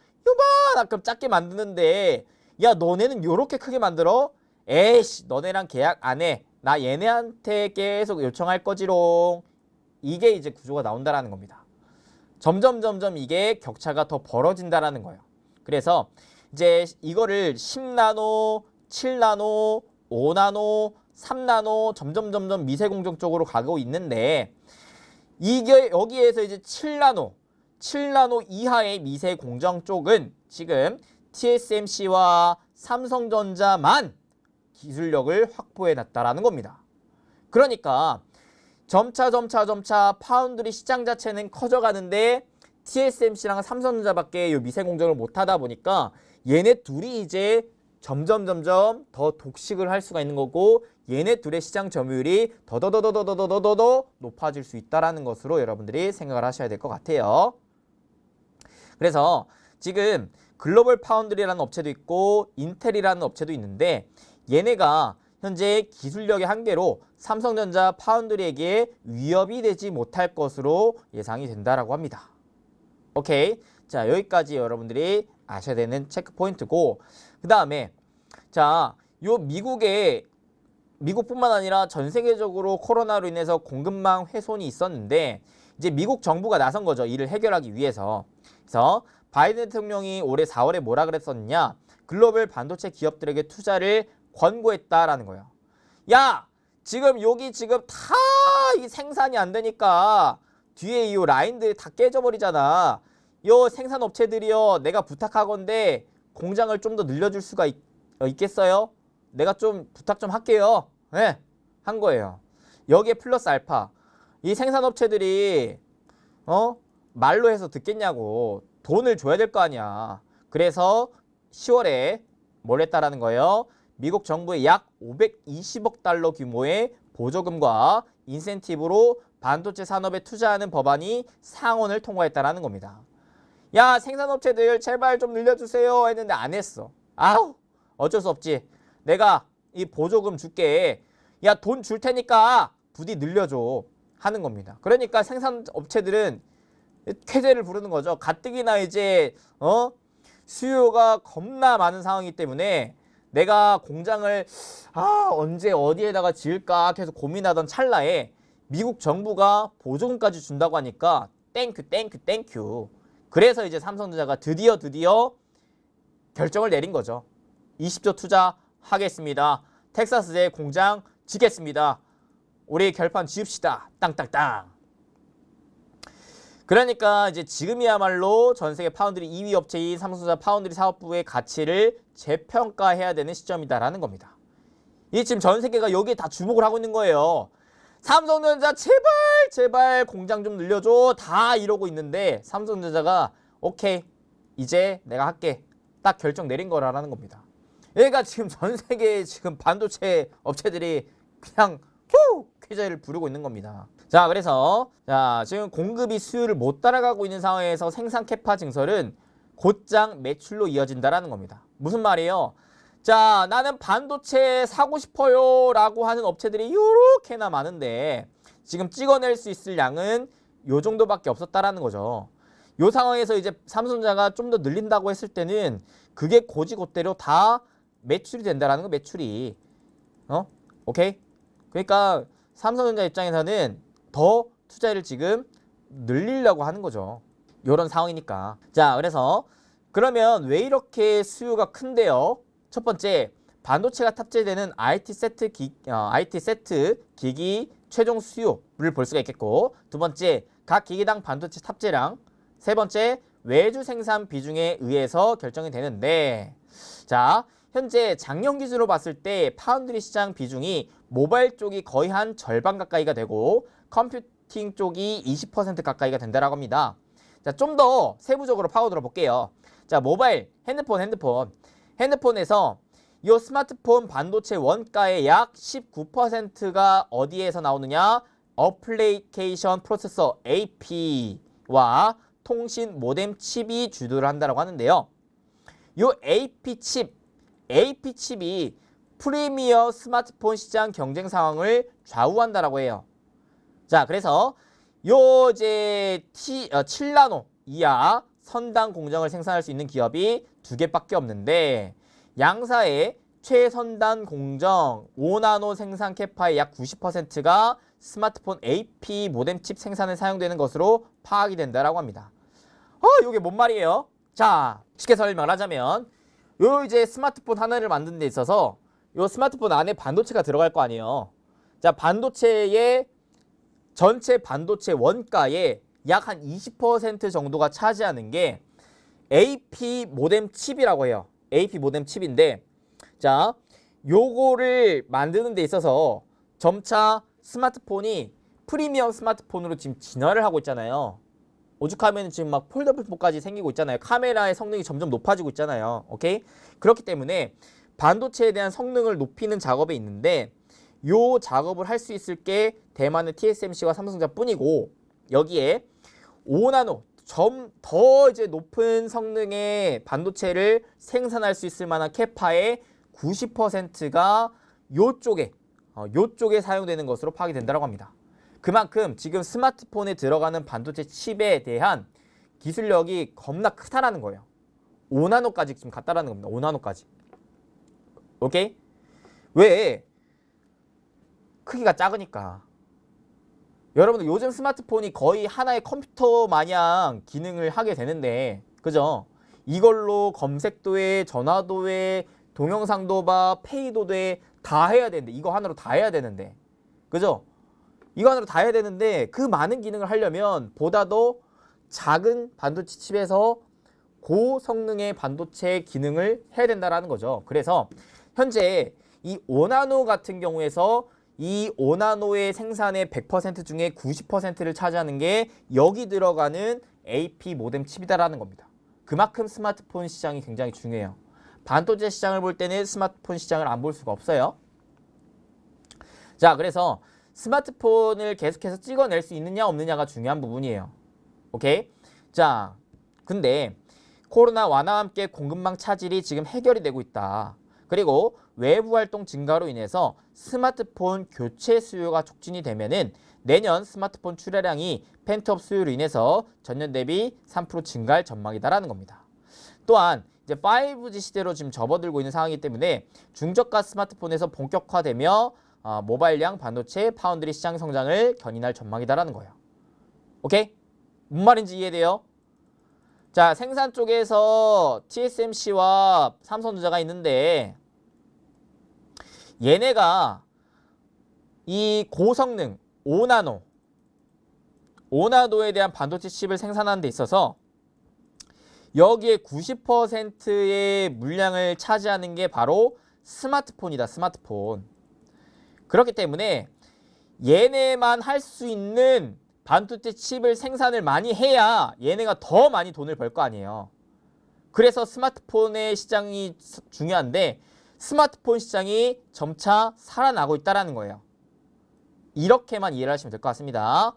요만큼 작게 만드는데 야, 너네는 요렇게 크게 만들어? 에이씨, 너네랑 계약 안 해. 나 얘네한테 계속 요청할 거지롱. 이게 이제 구조가 나온다라는 겁니다. 점점 이게 격차가 더 벌어진다라는 거예요. 그래서 이제 이거를 10나노, 7나노, 5나노, 3나노 점점 미세 공정 쪽으로 가고 있는데 이게 여기에서 이제 7나노 이하의 미세 공정 쪽은 지금 TSMC와 삼성전자만 기술력을 확보해 놨다라는 겁니다. 그러니까 점차 파운드리 시장 자체는 커져가는데 TSMC랑 삼성전자밖에 이 미세 공정을 못 하다 보니까 얘네 둘이 이제 점점 더 독식을 할 수가 있는 거고 얘네 둘의 시장 점유율이 더더더더더더더더 높아질 수 있다라는 것으로 여러분들이 생각을 하셔야 될 것 같아요. 그래서 지금 글로벌 파운드리라는 업체도 있고 인텔이라는 업체도 있는데 얘네가 현재 기술력의 한계로 삼성전자 파운드리에게 위협이 되지 못할 것으로 예상이 된다라고 합니다. 오케이. 자, 여기까지 여러분들이 아셔야 되는 체크 포인트고 그 다음에 자, 요 미국뿐만 아니라 전 세계적으로 코로나로 인해서 공급망 훼손이 있었는데 이제 미국 정부가 나선 거죠. 이를 해결하기 위해서. 그래서 바이든 대통령이 올해 4월에 뭐라 그랬었느냐? 글로벌 반도체 기업들에게 투자를 권고했다라는 거예요. 야, 지금 여기 지금 다 이 생산이 안 되니까 뒤에 이 라인들이 다 깨져버리잖아. 요 생산업체들이요, 내가 부탁하건데 공장을 좀 더 늘려줄 수가 있겠어요? 내가 좀 부탁 좀 할게요. 네, 한 거예요. 여기에 플러스 알파. 이 생산업체들이 말로 해서 듣겠냐고. 돈을 줘야 될 거 아니야. 그래서 10월에 뭘 했다라는 거예요? 미국 정부의 약 520억 달러 규모의 보조금과 인센티브로 반도체 산업에 투자하는 법안이 상원을 통과했다라는 겁니다. 야, 생산업체들 제발 좀 늘려주세요 했는데 안 했어. 아우, 어쩔 수 없지. 내가 이 보조금 줄게. 야, 돈 줄 테니까 부디 늘려줘 하는 겁니다. 그러니까 생산업체들은 쾌재를 부르는 거죠. 가뜩이나 이제 수요가 겁나 많은 상황이기 때문에 내가 공장을 언제 어디에다가 지을까 계속 고민하던 찰나에 미국 정부가 보조금까지 준다고 하니까 땡큐. 그래서 이제 삼성전자가 드디어 결정을 내린 거죠. 20조 투자하겠습니다. 텍사스에 공장 짓겠습니다. 우리 결판 지읍시다. 땅땅땅. 그러니까 이제 지금이야말로 전 세계 파운드리 2위 업체인 삼성전자 파운드리 사업부의 가치를 재평가해야 되는 시점이다라는 겁니다. 이 지금 전 세계가 여기에 다 주목을 하고 있는 거예요. 삼성전자 제발 공장 좀 늘려줘 다 이러고 있는데 삼성전자가 오케이 이제 내가 할게 딱 결정 내린 거라는 겁니다. 그러니까 지금 전 세계 지금 반도체 업체들이 그냥 쾌재를 부르고 있는 겁니다. 자, 그래서 지금 공급이 수요를 못 따라가고 있는 상황에서 생산 캐파 증설은 곧장 매출로 이어진다라는 겁니다. 무슨 말이에요? 자, 나는 반도체 사고 싶어요 라고 하는 업체들이 요렇게나 많은데 지금 찍어낼 수 있을 양은 요 정도밖에 없었다라는 거죠. 요 상황에서 이제 삼성전자가 좀 더 늘린다고 했을 때는 그게 고지고대로 다 매출이 된다라는 거, 매출이. 오케이? 그러니까 삼성전자 입장에서는 더 투자를 지금 늘리려고 하는 거죠. 요런 상황이니까. 자, 그래서 그러면 왜 이렇게 수요가 큰데요? 첫 번째, 반도체가 탑재되는 IT 세트 기기 최종 수요를 볼 수가 있겠고, 두 번째, 각 기기당 반도체 탑재량, 세 번째, 외주 생산 비중에 의해서 결정이 되는데, 자, 현재 작년 기준으로 봤을 때 파운드리 시장 비중이 모바일 쪽이 거의 한 절반 가까이가 되고 컴퓨팅 쪽이 20% 가까이가 된다라고 합니다. 자, 좀 더 세부적으로 파고들어 볼게요. 자, 모바일, 핸드폰에서 이 스마트폰 반도체 원가의 약 19%가 어디에서 나오느냐? 어플리케이션 프로세서 AP와 통신 모뎀 칩이 주도를 한다고 하는데요. 이 AP 칩이 프리미어 스마트폰 시장 경쟁 상황을 좌우한다라고 해요. 자, 그래서 요 이제 7나노 이하 선단 공정을 생산할 수 있는 기업이 2개밖에 없는데 양사의 최선단 공정 5나노 생산 캐파의 약 90%가 스마트폰 AP 모뎀 칩 생산에 사용되는 것으로 파악이 된다라고 합니다. 요게 뭔 말이에요? 자, 쉽게 설명하자면 요 이제 스마트폰 하나를 만드는 데 있어서 요 스마트폰 안에 반도체가 들어갈 거 아니에요. 자, 반도체의 전체 반도체 원가의 약 한 20% 정도가 차지하는 게 AP 모뎀 칩이라고 해요. AP 모뎀 칩인데, 자, 요거를 만드는 데 있어서 점차 스마트폰이 프리미엄 스마트폰으로 지금 진화를 하고 있잖아요. 오죽하면 지금 막 폴더블4까지 생기고 있잖아요. 카메라의 성능이 점점 높아지고 있잖아요. 오케이? 그렇기 때문에 반도체에 대한 성능을 높이는 작업에 있는데 요 작업을 할 수 있을 게 대만의 TSMC와 삼성전자 뿐이고 여기에 5나노 좀 더 이제 높은 성능의 반도체를 생산할 수 있을 만한 캐파의 90%가 요쪽에 사용되는 것으로 파악이 된다고 합니다. 그만큼 지금 스마트폰에 들어가는 반도체 칩에 대한 기술력이 겁나 크다라는 거예요. 5나노까지 지금 갔다라는 겁니다. 5나노까지. 오케이? 왜? 크기가 작으니까. 여러분들 요즘 스마트폰이 거의 하나의 컴퓨터 마냥 기능을 하게 되는데, 그죠? 이걸로 검색도 해, 전화도 해, 동영상도 봐, 페이도 돼, 다 해야 되는데, 이거 하나로 다 해야 되는데, 그죠? 이거 하나로 다 해야 되는데 그 많은 기능을 하려면 보다 더 작은 반도체 칩에서 고성능의 반도체 기능을 해야 된다라는 거죠. 그래서 현재 이 5나노 같은 경우에서 이 5나노의 생산의 100% 중에 90%를 차지하는 게 여기 들어가는 AP 모뎀 칩이다라는 겁니다. 그만큼 스마트폰 시장이 굉장히 중요해요. 반도체 시장을 볼 때는 스마트폰 시장을 안 볼 수가 없어요. 자, 그래서 스마트폰을 계속해서 찍어낼 수 있느냐 없느냐가 중요한 부분이에요. 오케이? 자, 근데 코로나 완화와 함께 공급망 차질이 지금 해결이 되고 있다. 그리고 외부 활동 증가로 인해서 스마트폰 교체 수요가 촉진이 되면은 내년 스마트폰 출하량이 펜트업 수요로 인해서 전년 대비 3% 증가할 전망이다라는 겁니다. 또한 이제 5G 시대로 지금 접어들고 있는 상황이기 때문에 중저가 스마트폰에서 본격화되며 모바일량 반도체 파운드리 시장 성장을 견인할 전망이다라는 거예요. 오케이? 뭔 말인지 이해돼요? 자, 생산 쪽에서 TSMC와 삼성전자가 있는데 얘네가 이 고성능 5나노에 대한 반도체 칩을 생산하는 데 있어서 여기에 90%의 물량을 차지하는 게 바로 스마트폰이다. 스마트폰. 그렇기 때문에 얘네만 할 수 있는 반도체 칩을 생산을 많이 해야 얘네가 더 많이 돈을 벌 거 아니에요. 그래서 스마트폰의 시장이 중요한데 스마트폰 시장이 점차 살아나고 있다는 거예요. 이렇게만 이해를 하시면 될 것 같습니다.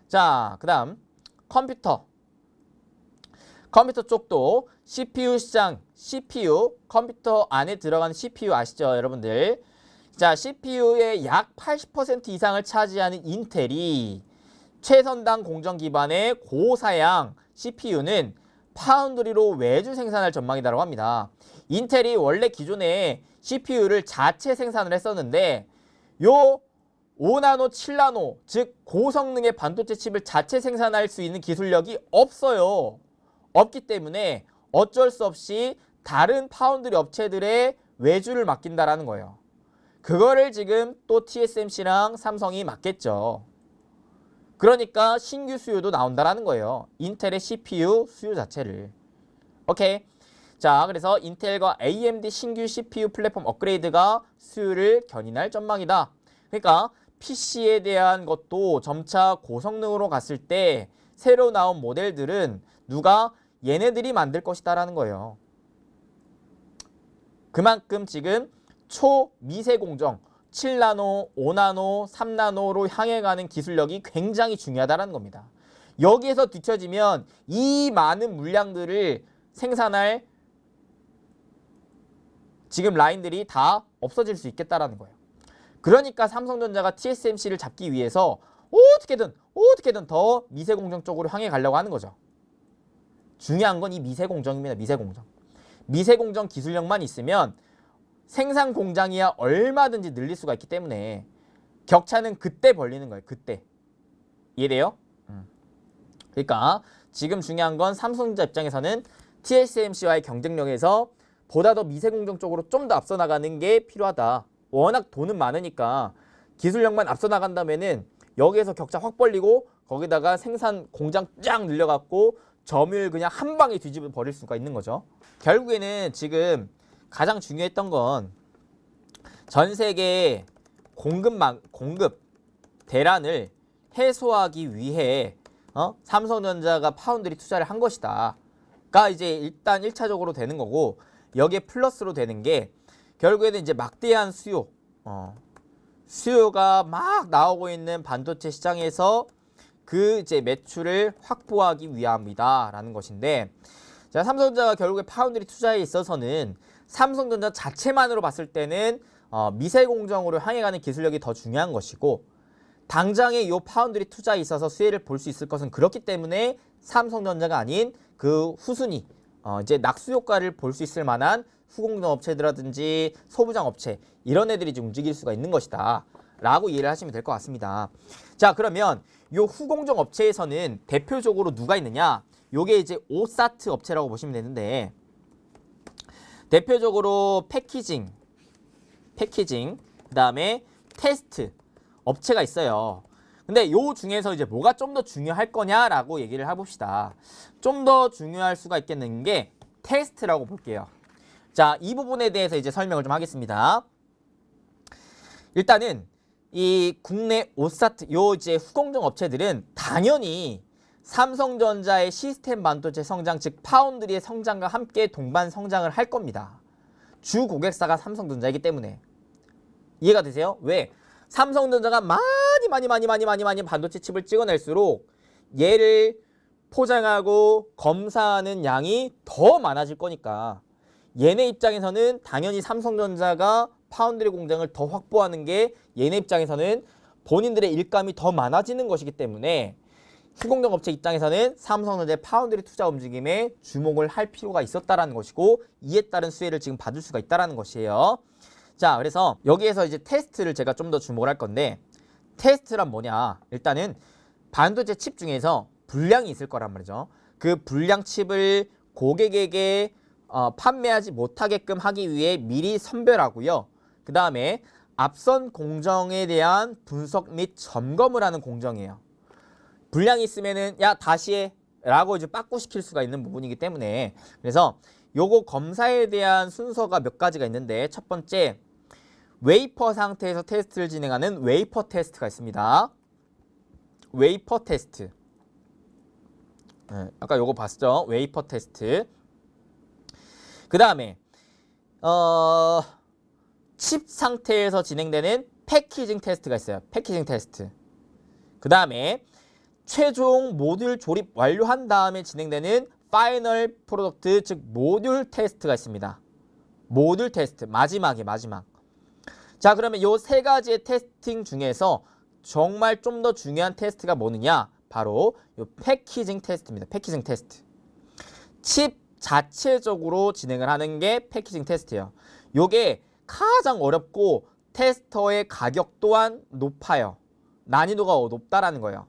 자, 그 다음 컴퓨터 쪽도 CPU 시장, CPU, 컴퓨터 안에 들어가는 CPU 아시죠, 여러분들? 자, CPU의 약 80% 이상을 차지하는 인텔이 최선당 공정 기반의 고사양 CPU는 파운드리로 외주 생산할 전망이라고 합니다. 인텔이 원래 기존에 CPU를 자체 생산을 했었는데 요 5나노, 7나노, 즉 고성능의 반도체 칩을 자체 생산할 수 있는 기술력이 없어요. 없기 때문에 어쩔 수 없이 다른 파운드리 업체들의 외주를 맡긴다라는 거예요. 그거를 지금 또 TSMC랑 삼성이 맡겠죠. 그러니까 신규 수요도 나온다라는 거예요. 인텔의 CPU 수요 자체를. 오케이. 자, 그래서 인텔과 AMD 신규 CPU 플랫폼 업그레이드가 수요를 견인할 전망이다. 그러니까 PC에 대한 것도 점차 고성능으로 갔을 때 새로 나온 모델들은 누가 얘네들이 만들 것이다라는 거예요. 그만큼 지금 초미세 공정 7나노, 5나노, 3나노로 향해 가는 기술력이 굉장히 중요하다는 겁니다. 여기에서 뒤처지면 이 많은 물량들을 생산할 지금 라인들이 다 없어질 수 있겠다라는 거예요. 그러니까 삼성전자가 TSMC를 잡기 위해서 어떻게든 더 미세 공정 쪽으로 향해 가려고 하는 거죠. 중요한 건 이 미세 공정입니다. 미세 공정. 미세 공정 기술력만 있으면 생산 공장이야 얼마든지 늘릴 수가 있기 때문에 격차는 그때 벌리는 거예요. 그때. 이해돼요? 그러니까 지금 중요한 건 삼성전자 입장에서는 TSMC와의 경쟁력에서 보다 더 미세 공정 쪽으로 좀 더 앞서 나가는 게 필요하다. 워낙 돈은 많으니까 기술력만 앞서 나간다면은 여기에서 격차 확 벌리고 거기다가 생산 공장 쫙 늘려갖고 점유율 그냥 한 방에 뒤집어 버릴 수가 있는 거죠. 결국에는 지금 가장 중요했던 건 전 세계 공급 대란을 해소하기 위해 삼성전자가 파운드리 투자를 한 것이다.가 이제 일단 1차적으로 되는 거고 여기에 플러스로 되는 게 결국에는 이제 막대한 수요가 막 나오고 있는 반도체 시장에서 그 이제 매출을 확보하기 위함이다라는 것인데 자, 삼성전자가 결국에 파운드리 투자에 있어서는 삼성전자 자체만으로 봤을 때는 미세 공정으로 향해 가는 기술력이 더 중요한 것이고 당장에 이 파운드리 투자에 있어서 수혜를 볼 수 있을 것은 그렇기 때문에 삼성전자가 아닌 그 후순위 이제 낙수 효과를 볼 수 있을 만한 후공정 업체들이라든지 소부장 업체 이런 애들이 좀 움직일 수가 있는 것이다 라고 이해를 하시면 될 것 같습니다. 자, 그러면 이 후공정 업체에서는 대표적으로 누가 있느냐? 요게 이제 오사트 업체라고 보시면 되는데 대표적으로 패키징 그 다음에 테스트 업체가 있어요. 근데 요 중에서 이제 뭐가 좀 더 중요할 거냐라고 얘기를 해봅시다. 좀 더 중요할 수가 있겠는 게 테스트라고 볼게요. 자, 이 부분에 대해서 이제 설명을 좀 하겠습니다. 일단은 이 국내 오사트 요 이제 후공정 업체들은 당연히 삼성전자의 시스템 반도체 성장 즉 파운드리의 성장과 함께 동반 성장을 할 겁니다. 주 고객사가 삼성전자이기 때문에 이해가 되세요? 왜? 삼성전자가 많이 반도체 칩을 찍어낼수록 얘를 포장하고 검사하는 양이 더 많아질 거니까 얘네 입장에서는 당연히 삼성전자가 파운드리 공장을 더 확보하는 게 얘네 입장에서는 본인들의 일감이 더 많아지는 것이기 때문에 후공정 업체 입장에서는 삼성전자의 파운드리 투자 움직임에 주목을 할 필요가 있었다라는 것이고 이에 따른 수혜를 지금 받을 수가 있다라는 것이에요. 자, 그래서 여기에서 이제 테스트를 제가 좀 더 주목을 할 건데 테스트란 뭐냐? 일단은 반도체 칩 중에서 불량이 있을 거란 말이죠. 그 불량 칩을 고객에게 판매하지 못하게끔 하기 위해 미리 선별하고요. 그 다음에 앞선 공정에 대한 분석 및 점검을 하는 공정이에요. 불량이 있으면은 야 다시 해 라고 이제 빠꾸시킬 수가 있는 부분이기 때문에 그래서 요거 검사에 대한 순서가 몇 가지가 있는데 첫 번째 웨이퍼 상태에서 테스트를 진행하는 웨이퍼 테스트가 있습니다. 웨이퍼 테스트. 아까 요거 봤죠? 웨이퍼 테스트. 그 다음에 칩 상태에서 진행되는 패키징 테스트가 있어요. 패키징 테스트. 그 다음에 최종 모듈 조립 완료한 다음에 진행되는 파이널 프로덕트 즉 모듈 테스트가 있습니다. 모듈 테스트 마지막. 자, 그러면 요 세 가지의 테스팅 중에서 정말 좀 더 중요한 테스트가 뭐느냐? 바로 요 패키징 테스트입니다. 패키징 테스트. 칩 자체적으로 진행을 하는 게 패키징 테스트예요. 요게 가장 어렵고 테스터의 가격 또한 높아요. 난이도가 높다라는 거예요.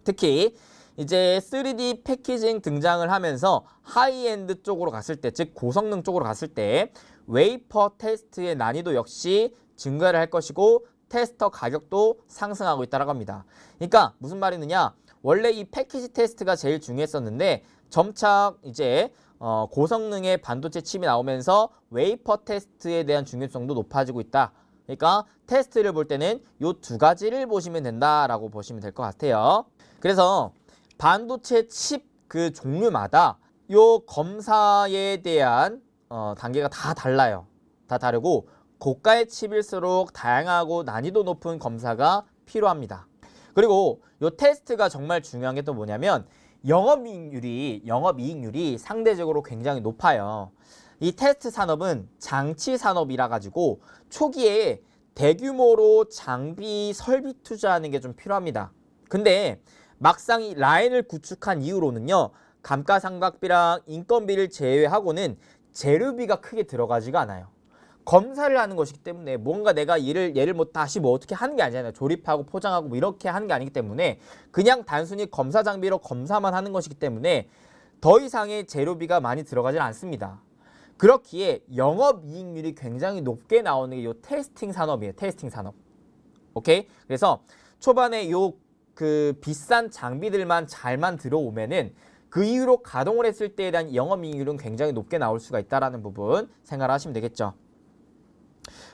특히 이제 3D 패키징 등장을 하면서 하이엔드 쪽으로 갔을 때, 즉 고성능 쪽으로 갔을 때 웨이퍼 테스트의 난이도 역시 증가를 할 것이고 테스터 가격도 상승하고 있다고 합니다. 그러니까 무슨 말이느냐? 원래 이 패키지 테스트가 제일 중요했었는데 점차 이제 고성능의 반도체 칩이 나오면서 웨이퍼 테스트에 대한 중요성도 높아지고 있다. 그러니까 테스트를 볼 때는 이 두 가지를 보시면 된다라고 보시면 될 것 같아요. 그래서 반도체 칩 그 종류마다 요 검사에 대한 단계가 다 달라요. 다 다르고 고가의 칩일수록 다양하고 난이도 높은 검사가 필요합니다. 그리고 요 테스트가 정말 중요한 게 또 뭐냐면 영업이익률이 상대적으로 굉장히 높아요. 이 테스트 산업은 장치 산업이라 가지고 초기에 대규모로 장비 설비 투자하는 게 좀 필요합니다. 근데 막상 이 라인을 구축한 이후로는요. 감가상각비랑 인건비를 제외하고는 재료비가 크게 들어가지가 않아요. 검사를 하는 것이기 때문에 뭔가 내가 얘를 뭐 다시 뭐 어떻게 하는 게 아니잖아요. 조립하고 포장하고 뭐 이렇게 하는 게 아니기 때문에 그냥 단순히 검사 장비로 검사만 하는 것이기 때문에 더 이상의 재료비가 많이 들어가지 않습니다. 그렇기에 영업이익률이 굉장히 높게 나오는 게 이 테스팅 산업이에요. 테스팅 산업. 오케이? 그래서 초반에 요 그 비싼 장비들만 잘만 들어오면은 그 이후로 가동을 했을 때에 대한 영업이익률은 굉장히 높게 나올 수가 있다는 부분 생각을 하시면 되겠죠.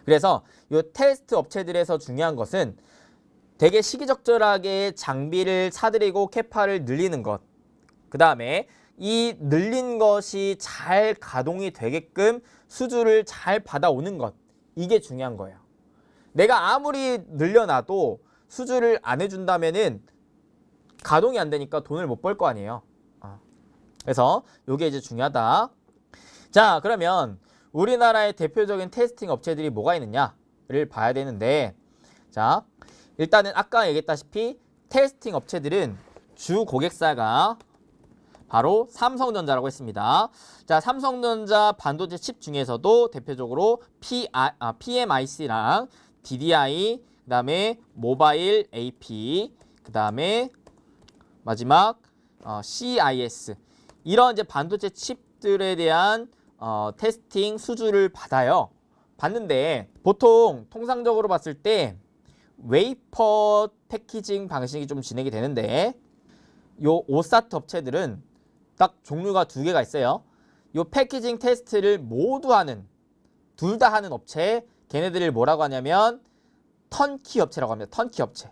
그래서 이 테스트 업체들에서 중요한 것은 되게 시기적절하게 장비를 사들이고 캐파를 늘리는 것. 그 다음에 이 늘린 것이 잘 가동이 되게끔 수주를 잘 받아오는 것. 이게 중요한 거예요. 내가 아무리 늘려놔도 수주를 안 해준다면은 가동이 안 되니까 돈을 못 벌 거 아니에요. 그래서 이게 이제 중요하다. 자, 그러면 우리나라의 대표적인 테스팅 업체들이 뭐가 있느냐를 봐야 되는데, 자, 일단은 아까 얘기했다시피 테스팅 업체들은 주 고객사가 바로 삼성전자라고 했습니다. 자, 삼성전자 반도체 칩 중에서도 대표적으로 PMIC랑 DDI, 그 다음에 모바일 AP, 그 다음에 마지막 CIS 이런 이제 반도체 칩들에 대한 테스팅 수주를 받는데 보통 통상적으로 봤을 때 웨이퍼 패키징 방식이 좀 진행이 되는데 요 오사트 업체들은 딱 종류가 두 개가 있어요. 요 패키징 테스트를 모두 하는 둘 다 하는 업체 걔네들을 뭐라고 하냐면 턴키 업체라고 합니다. 턴키 업체.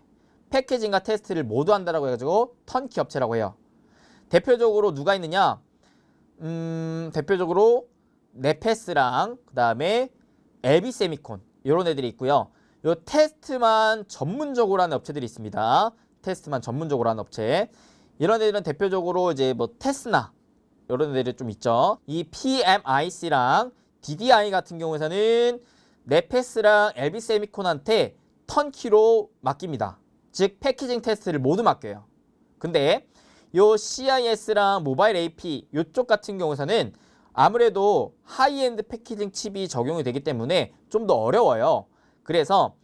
패키징과 테스트를 모두 한다라고 해가지고 턴키 업체라고 해요. 대표적으로 누가 있느냐? 대표적으로 네페스랑 그 다음에 LB세미콘 이런 애들이 있고요. 요 테스트만 전문적으로 하는 업체들이 있습니다. 테스트만 전문적으로 하는 업체. 이런 애들은 대표적으로 이제 뭐 테스나 이런 애들이 좀 있죠. 이 PMIC랑 DDI 같은 경우에서는 네페스랑 LB 세미콘한테 턴키로 맡깁니다. 즉 패키징 테스트를 모두 맡겨요. 근데 요 CIS랑 모바일 AP 요쪽 같은 경우에서는 아무래도 하이엔드 패키징 칩이 적용이 되기 때문에 좀 더 어려워요. 그래서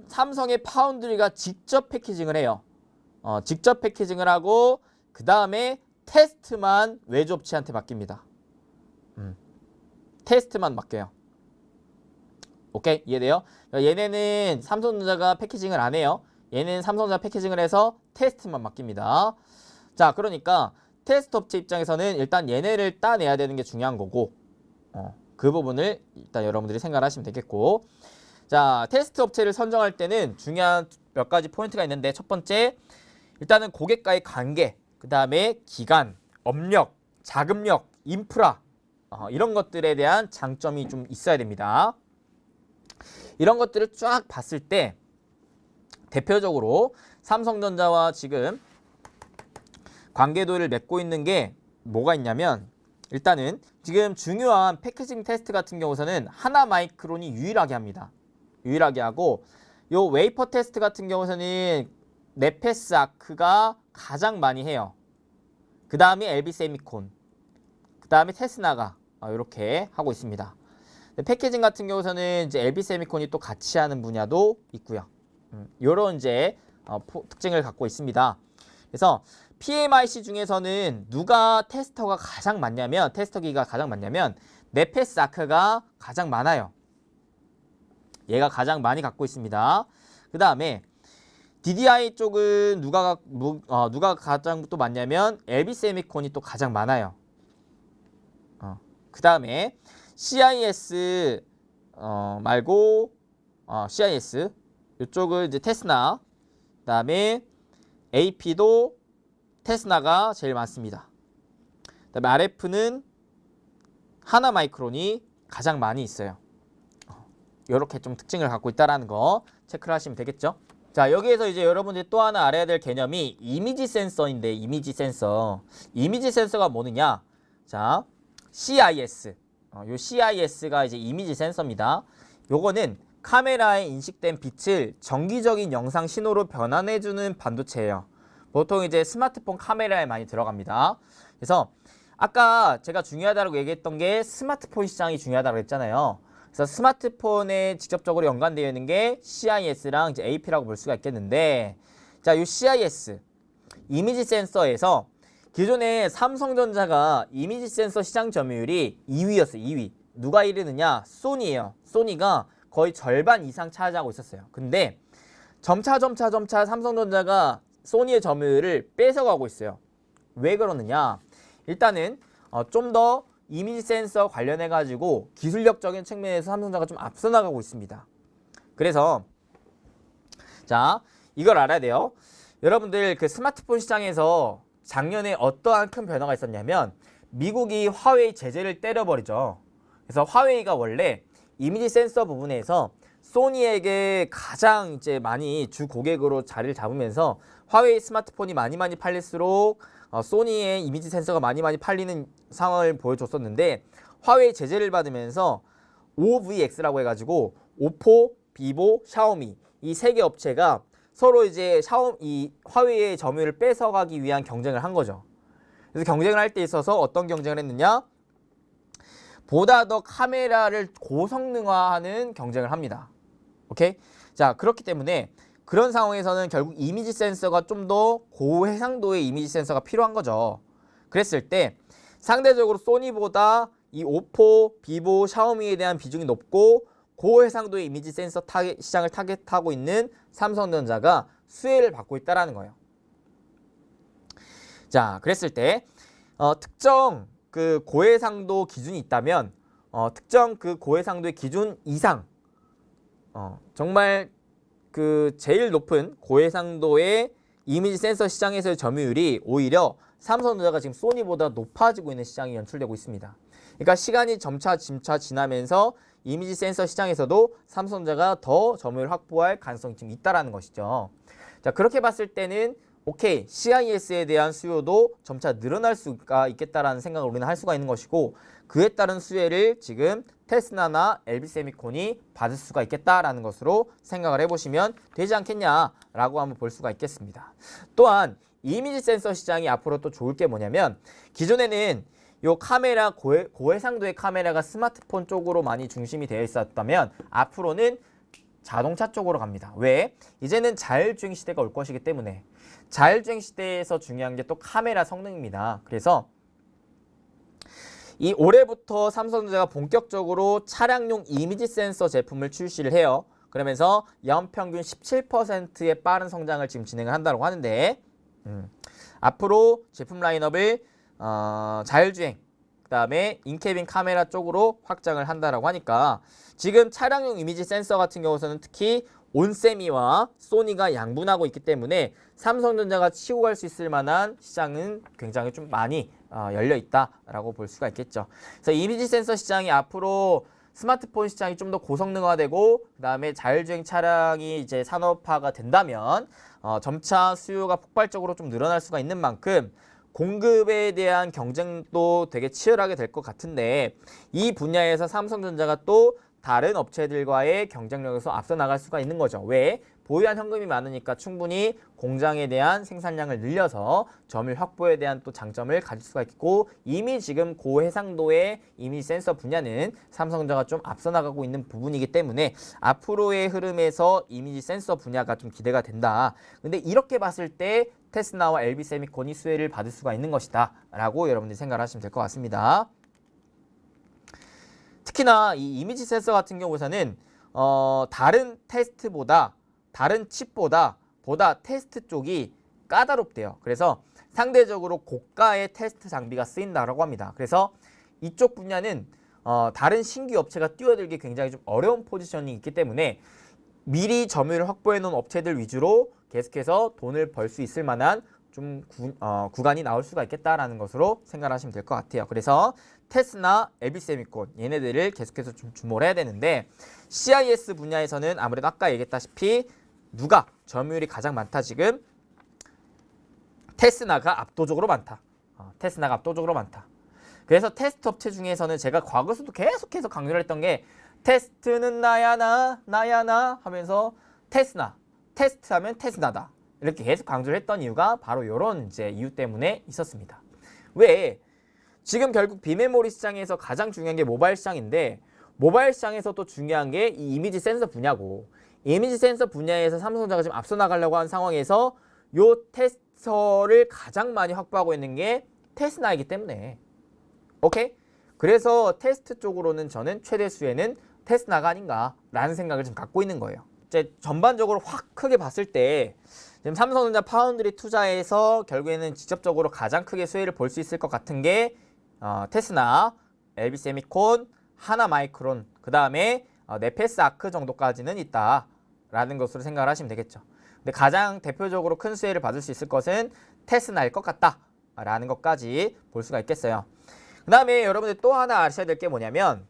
삼성의 파운드리가 직접 패키징을 해요. 직접 패키징을 하고 그 다음에 테스트만 외주 업체한테 맡깁니다. 테스트만 맡겨요. 오케이? 이해돼요? 얘네는 삼성전자가 패키징을 안 해요. 얘는 삼성전자 패키징을 해서 테스트만 맡깁니다. 자, 그러니까 테스트 업체 입장에서는 일단 얘네를 따내야 되는 게 중요한 거고 그 부분을 일단 여러분들이 생각하시면 되겠고, 자, 테스트 업체를 선정할 때는 중요한 몇 가지 포인트가 있는데, 첫 번째, 일단은 고객과의 관계, 그 다음에 기간, 업력, 자금력, 인프라 이런 것들에 대한 장점이 좀 있어야 됩니다. 이런 것들을 쫙 봤을 때 대표적으로 삼성전자와 지금 관계도를 맺고 있는 게 뭐가 있냐면, 일단은 지금 중요한 패키징 테스트 같은 경우서는 하나마이크론이 유일하게 합니다. 유일하게 하고, 요 웨이퍼 테스트 같은 경우서는 네페스 아크가 가장 많이 해요. 그 다음에 LB 세미콘, 그 다음에 테스나가 이렇게 하고 있습니다. 패키징 같은 경우서는 이제 LB 세미콘이 또 같이 하는 분야도 있고요. 요런 이제 특징을 갖고 있습니다. 그래서 PMIC 중에서는 누가 테스터가 가장 많냐면, 테스터기가 가장 많냐면 네페스 아크가 가장 많아요. 얘가 가장 많이 갖고 있습니다. 그 다음에 DDI 쪽은 누가 가장 또 많냐면 LB 세미콘이 또 가장 많아요. 그 다음에 CIS 말고 CIS 이쪽은 이제 테스나, 그 다음에 AP도 테스나가 제일 많습니다. 그 다음에 RF는 하나마이크론이 가장 많이 있어요. 이렇게 좀 특징을 갖고 있다는 거 체크를 하시면 되겠죠. 자, 여기에서 이제 여러분들이 또 하나 알아야 될 개념이 이미지 센서인데, 이미지 센서. 이미지 센서가 뭐느냐? 자, CIS. 요 CIS가 이제 이미지 센서입니다. 요거는 카메라에 인식된 빛을 정기적인 영상 신호로 변환해주는 반도체예요. 보통 이제 스마트폰 카메라에 많이 들어갑니다. 그래서 아까 제가 중요하다고 얘기했던 게 스마트폰 시장이 중요하다고 했잖아요. 그래서 스마트폰에 직접적으로 연관되어 있는 게 CIS랑 이제 AP라고 볼 수가 있겠는데, 자, 이 CIS 이미지 센서에서 기존에 삼성전자가 이미지 센서 시장 점유율이 2위였어요. 2위. 누가 1위느냐? 소니예요. 소니가 거의 절반 이상 차지하고 있었어요. 근데 점차 삼성전자가 소니의 점유율을 뺏어가고 있어요. 왜 그러느냐? 일단은 좀 더 이미지 센서 관련해 가지고 기술력적인 측면에서 삼성전자가 좀 앞서 나가고 있습니다. 그래서 자, 이걸 알아야 돼요. 여러분들 그 스마트폰 시장에서 작년에 어떠한 큰 변화가 있었냐면, 미국이 화웨이 제재를 때려버리죠. 그래서 화웨이가 원래 이미지 센서 부분에서 소니에게 가장 이제 많이 주 고객으로 자리를 잡으면서 화웨이 스마트폰이 많이 팔릴수록 소니의 이미지 센서가 많이 팔리는 상황을 보여줬었는데, 화웨이 제재를 받으면서 OVX라고 해가지고 오포, 비보, 샤오미 이 세 개 업체가 서로 이제 이 화웨이의 점유율을 뺏어가기 위한 경쟁을 한 거죠. 그래서 경쟁을 할 때 있어서 어떤 경쟁을 했느냐? 보다 더 카메라를 고성능화하는 경쟁을 합니다. 오케이? 자, 그렇기 때문에 그런 상황에서는 결국 이미지 센서가 좀 더 고해상도의 이미지 센서가 필요한 거죠. 그랬을 때 상대적으로 소니보다 이 오포, 비보, 샤오미에 대한 비중이 높고 고해상도의 이미지 센서 시장을 타겟하고 있는 삼성전자가 수혜를 받고 있다는 거예요. 자, 그랬을 때 특정 그 고해상도 기준이 있다면 특정 그 고해상도의 기준 이상 정말 그 제일 높은 고해상도의 이미지 센서 시장에서의 점유율이 오히려 삼성전자가 지금 소니보다 높아지고 있는 시장이 연출되고 있습니다. 그러니까 시간이 점차 지나면서 이미지 센서 시장에서도 삼성전자가 더 점유율을 확보할 가능성이 지금 있다라는 것이죠. 자, 그렇게 봤을 때는 오케이, CIS에 대한 수요도 점차 늘어날 수가 있겠다라는 생각을 우리는 할 수가 있는 것이고, 그에 따른 수혜를 지금 테스나나 LB세미콘이 받을 수가 있겠다라는 것으로 생각을 해보시면 되지 않겠냐라고 한번 볼 수가 있겠습니다. 또한 이미지 센서 시장이 앞으로 또 좋을 게 뭐냐면, 기존에는 요 카메라, 고해상도의 카메라가 스마트폰 쪽으로 많이 중심이 되어 있었다면 앞으로는 자동차 쪽으로 갑니다. 왜? 이제는 자율주행 시대가 올 것이기 때문에. 자율주행 시대에서 중요한 게 또 카메라 성능입니다. 그래서 이 올해부터 삼성전자가 본격적으로 차량용 이미지 센서 제품을 출시를 해요. 그러면서 연평균 17%의 빠른 성장을 지금 진행을 한다고 하는데, 앞으로 제품 라인업을 자율주행, 그 다음에 인캐빈 카메라 쪽으로 확장을 한다라고 하니까, 지금 차량용 이미지 센서 같은 경우에는 특히 온세미와 소니가 양분하고 있기 때문에 삼성전자가 치고 갈 수 있을 만한 시장은 굉장히 좀 많이 열려 있다라고 볼 수가 있겠죠. 그래서 이미지 센서 시장이 앞으로 스마트폰 시장이 좀 더 고성능화되고, 그 다음에 자율주행 차량이 이제 산업화가 된다면 점차 수요가 폭발적으로 좀 늘어날 수가 있는 만큼 공급에 대한 경쟁도 되게 치열하게 될 것 같은데, 이 분야에서 삼성전자가 또 다른 업체들과의 경쟁력에서 앞서 나갈 수가 있는 거죠. 왜? 보유한 현금이 많으니까 충분히 공장에 대한 생산량을 늘려서 점유율 확보에 대한 또 장점을 가질 수가 있고, 이미 지금 고해상도의 이미지 센서 분야는 삼성전자가 좀 앞서 나가고 있는 부분이기 때문에 앞으로의 흐름에서 이미지 센서 분야가 좀 기대가 된다. 근데 이렇게 봤을 때 테스나와 LB세미콘이 수혜를 받을 수가 있는 것이다 라고 여러분들이 생각을 하시면 될 것 같습니다. 특히나 이 이미지 센서 같은 경우에는 다른 테스트보다, 다른 칩보다 테스트 쪽이 까다롭대요. 그래서 상대적으로 고가의 테스트 장비가 쓰인다고 합니다. 그래서 이쪽 분야는 다른 신규 업체가 뛰어들기 굉장히 좀 어려운 포지션이 있기 때문에 미리 점유율을 확보해 놓은 업체들 위주로 계속해서 돈을 벌 수 있을 만한 좀 구간이 나올 수가 있겠다라는 것으로 생각하시면 될 것 같아요. 그래서 테스나, LB세미콘 얘네들을 계속해서 좀 주목을 해야 되는데, CIS 분야에서는 아무래도 아까 얘기했다시피 누가 점유율이 가장 많다? 지금 테스나가 압도적으로 많다. 테스나가 압도적으로 많다. 그래서 테스트 업체 중에서는 제가 과거에서도 계속해서 강조를 했던 게, 테스트는 나야 나 하면서 테스나, 테스트하면 테스나다. 이렇게 계속 강조를 했던 이유가 바로 이런 이제 이유 때문에 있었습니다. 왜? 지금 결국 비메모리 시장에서 가장 중요한 게 모바일 시장인데, 모바일 시장에서 또 중요한 게 이 이미지 센서 분야고, 이미지 센서 분야에서 삼성전자가 지금 앞서 나가려고 하는 상황에서 요 테스터를 가장 많이 확보하고 있는 게 테스나이기 때문에, 오케이? 그래서 테스트 쪽으로는 저는 최대 수혜는 테스나가 아닌가라는 생각을 좀 갖고 있는 거예요. 이제 전반적으로 확 크게 봤을 때 지금 삼성전자 파운드리 투자에서 결국에는 직접적으로 가장 크게 수혜를 볼 수 있을 것 같은 게 테스나, LB세미콘, 하나마이크론, 그 다음에 네페스 아크 정도까지는 있다라는 것으로 생각을 하시면 되겠죠. 근데 가장 대표적으로 큰 수혜를 받을 수 있을 것은 테스나일 것 같다라는 것까지 볼 수가 있겠어요. 그 다음에 여러분들 또 하나 아셔야 될 게 뭐냐면,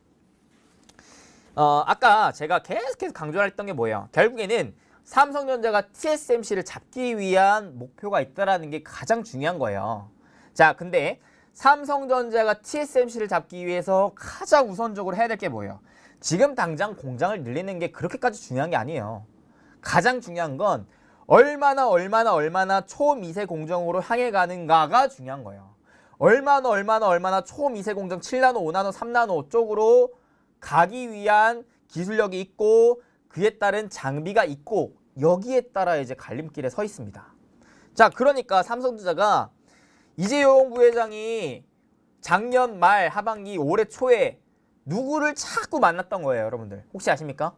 아까 제가 계속해서 강조했던 게 뭐예요? 결국에는 삼성전자가 TSMC를 잡기 위한 목표가 있다라는 게 가장 중요한 거예요. 자, 근데 삼성전자가 TSMC를 잡기 위해서 가장 우선적으로 해야 될 게 뭐예요? 지금 당장 공장을 늘리는 게 그렇게까지 중요한 게 아니에요. 가장 중요한 건 얼마나 초미세 공정으로 향해 가는가가 중요한 거예요. 얼마나 초미세 공정 7나노, 5나노, 3나노 쪽으로 가기 위한 기술력이 있고, 그에 따른 장비가 있고, 여기에 따라 이제 갈림길에 서 있습니다. 자, 그러니까 삼성전자가 이재용 부회장이 작년 말 하반기 올해 초에 누구를 자꾸 만났던 거예요, 여러분들. 혹시 아십니까?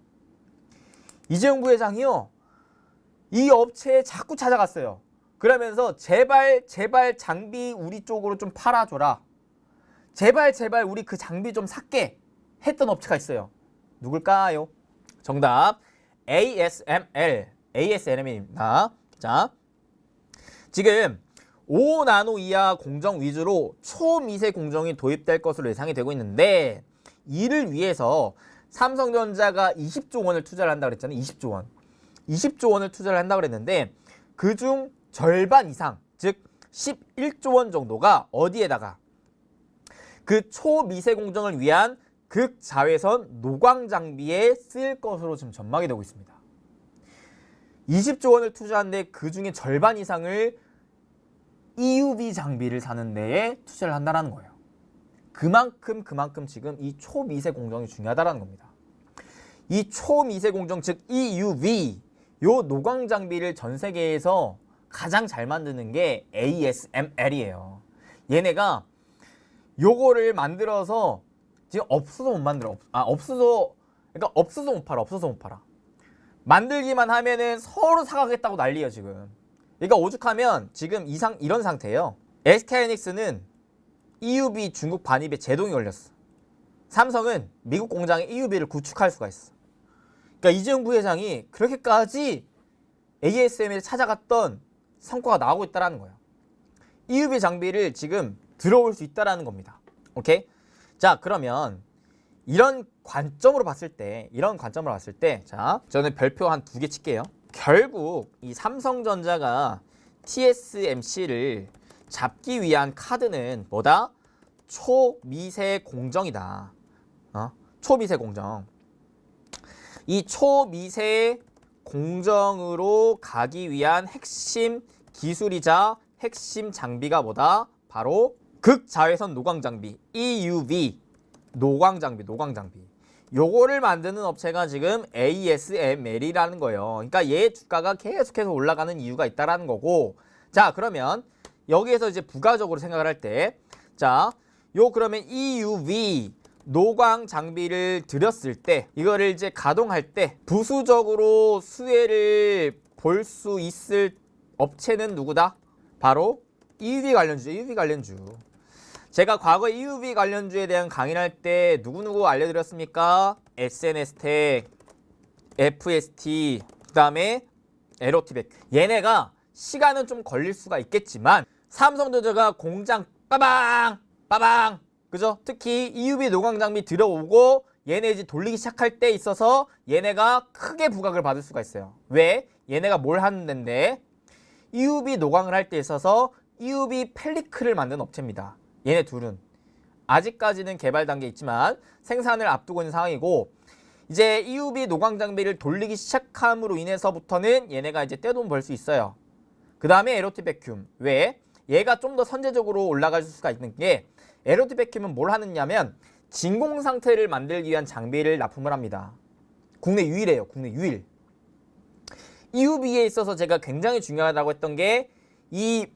이재용 부회장이요, 이 업체에 자꾸 찾아갔어요. 그러면서 제발 장비 우리 쪽으로 좀 팔아줘라. 제발 우리 그 장비 좀 샀게 했던 업체가 있어요. 누굴까요? 정답 ASML입니다. 자, 지금 5나노 이하 공정 위주로 초미세 공정이 도입될 것으로 예상이 되고 있는데, 이를 위해서 삼성전자가 20조 원을 투자를 한다고 그랬잖아요. 20조 원을 투자를 한다고 그랬는데, 그중 절반 이상, 즉 11조 원 정도가 어디에다가 그 초미세 공정을 위한 극자외선 노광 장비에 쓰일 것으로 지금 전망이 되고 있습니다. 20조 원을 투자하는데 그 중에 절반 이상을 EUV 장비를 사는 데에 투자를 한다는 거예요. 그만큼 지금 이 초미세 공정이 중요하다는 겁니다. 이 초미세 공정, 즉 EUV, 요 노광 장비를 전 세계에서 가장 잘 만드는 게 ASML이에요. 얘네가 요거를 만들어서 지금 없어서 못 만들어. 없어서 못 팔아. 만들기만 하면은 서로 사가겠다고 난리예요, 지금. 그러니까 오죽하면 지금 이런 상태예요. SK하이닉스는 EUV 중국 반입에 제동이 걸렸어. 삼성은 미국 공장에 EUV를 구축할 수가 있어. 그러니까 이재용 부회장이 그렇게까지 ASML을 찾아갔던 성과가 나오고 있다는 거예요. EUV 장비를 지금 들어올 수 있다는 겁니다. 오케이? 자, 그러면 이런 관점으로 봤을 때, 자, 저는 별표 한 2개 칠게요. 결국 이 삼성전자가 TSMC를 잡기 위한 카드는 뭐다? 초미세 공정이다. 초미세 공정. 이 초미세 공정으로 가기 위한 핵심 기술이자 핵심 장비가 뭐다? 바로 극자외선 노광 장비, EUV 노광 장비. 요거를 만드는 업체가 지금 ASML이라는 거예요. 그러니까 얘 주가가 계속해서 올라가는 이유가 있다라는 거고. 자, 그러면 여기에서 이제 부가적으로 생각을 할 때, 자, 그러면 EUV 노광 장비를 들였을 때, 이거를 이제 가동할 때 부수적으로 수혜를 볼 수 있을 업체는 누구다? 바로 EUV 관련주. 제가 과거 EUV 관련주에 대한 강의를 할 때 누구누구 알려드렸습니까? SNS텍, FST, 그 다음에 에로티백. 얘네가 시간은 좀 걸릴 수가 있겠지만 삼성전자가 공장 빠방 그죠? 특히 EUV 노광 장비 들어오고 얘네 이제 돌리기 시작할 때 있어서 얘네가 크게 부각을 받을 수가 있어요. 왜? 얘네가 뭘 하는 데인데 EUV 노광을 할 때 있어서 EUV 펠리클을 만든 업체입니다. 얘네 둘은 아직까지는 개발 단계에 있지만 생산을 앞두고 있는 상황이고, 이제 EUV 노광 장비를 돌리기 시작함으로 인해서부터는 얘네가 이제 떼돈 벌 수 있어요. 그 다음에 에로티 백큐ම්. 왜? 얘가 좀 더 선제적으로 올라갈 수가 있는 게, 에로티 백큐음은 뭘 하느냐면 진공 상태를 만들기 위한 장비를 납품을 합니다. 국내 유일이에요. 국내 유일. EUV에 있어서 제가 굉장히 중요하다고 했던 게, 이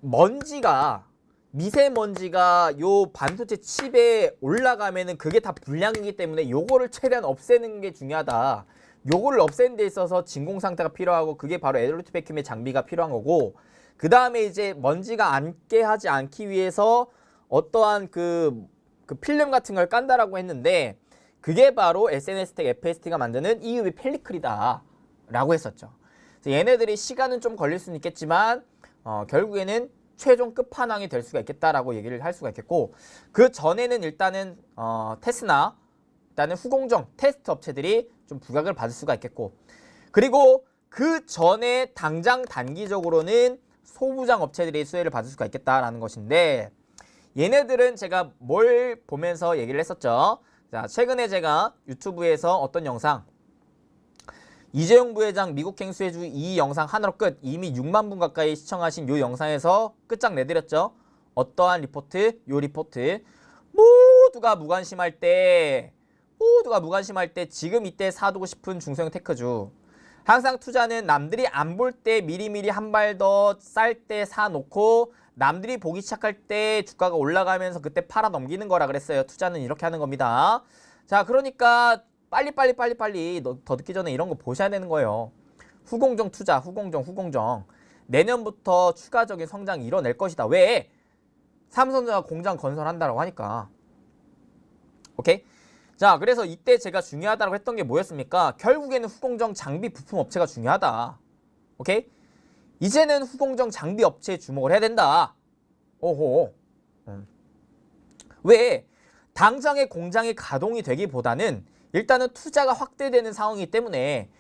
미세먼지가 요 반도체 칩에 올라가면은 그게 다 불량이기 때문에 요거를 최대한 없애는 게 중요하다. 요거를 없애는 데 있어서 진공 상태가 필요하고, 그게 바로 에로티 백큐음의 장비가 필요한 거고, 그 다음에 이제 먼지가 앉게 하지 않기 위해서 어떠한 그 필름 같은 걸 깐다라고 했는데, 그게 바로 SNS텍, FST가 만드는 EUV 펠리클이다 라고 했었죠. 그래서 얘네들이 시간은 좀 걸릴 수는 있겠지만 결국에는 최종 끝판왕이 될 수가 있겠다라고 얘기를 할 수가 있겠고, 그 전에는 일단은 테스나, 일단은 후공정 테스트 업체들이 좀 부각을 받을 수가 있겠고, 그리고 그 전에 당장 단기적으로는 소부장 업체들이 수혜를 받을 수가 있겠다라는 것인데, 얘네들은 제가 뭘 보면서 얘기를 했었죠. 자, 최근에 제가 유튜브에서 어떤 영상, 이재용 부회장 미국 행수해주 이 영상 하나로 끝, 이미 6만 분 가까이 시청하신 요 영상에서 끝장 내드렸죠. 어떠한 리포트? 요 리포트. 모두가 무관심할 때 지금 이때 사두고 싶은 중소형 테크주. 항상 투자는 남들이 안 볼 때 미리미리 한 발 더 쌀 때 사놓고, 남들이 보기 시작할 때 주가가 올라가면서 그때 팔아 넘기는 거라 그랬어요. 투자는 이렇게 하는 겁니다. 자, 그러니까 빨리 더 늦기 전에 이런 거 보셔야 되는 거예요. 후공정 투자, 후공정. 내년부터 추가적인 성장이 이뤄낼 것이다. 왜? 삼성전자가 공장 건설한다라고 하니까. 오케이? 자, 그래서 이때 제가 중요하다고 했던 게 뭐였습니까? 결국에는 후공정 장비 부품 업체가 중요하다. 오케이? 이제는 후공정 장비 업체에 주목을 해야 된다. 오호. 왜? 당장의 공장이 가동이 되기보다는 일단은 투자가 확대되는 상황이기 때문에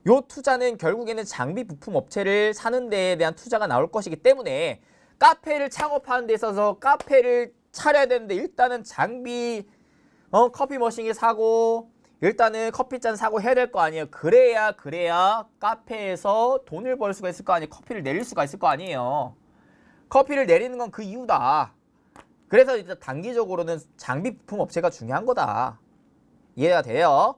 요 투자는 결국에는 장비 부품 업체를 사는 데에 대한 투자가 나올 것이기 때문에 카페를 창업하는 데 있어서 카페를 차려야 되는데 일단은 장비 커피 머신기 사고 일단은 커피잔 사고 해야 될 거 아니에요. 그래야 카페에서 돈을 벌 수가 있을 거 아니에요. 커피를 내릴 수가 있을 거 아니에요. 커피를 내리는 건 그 이유다. 그래서 일단 단기적으로는 장비 부품 업체가 중요한 거다. 이해가 돼요?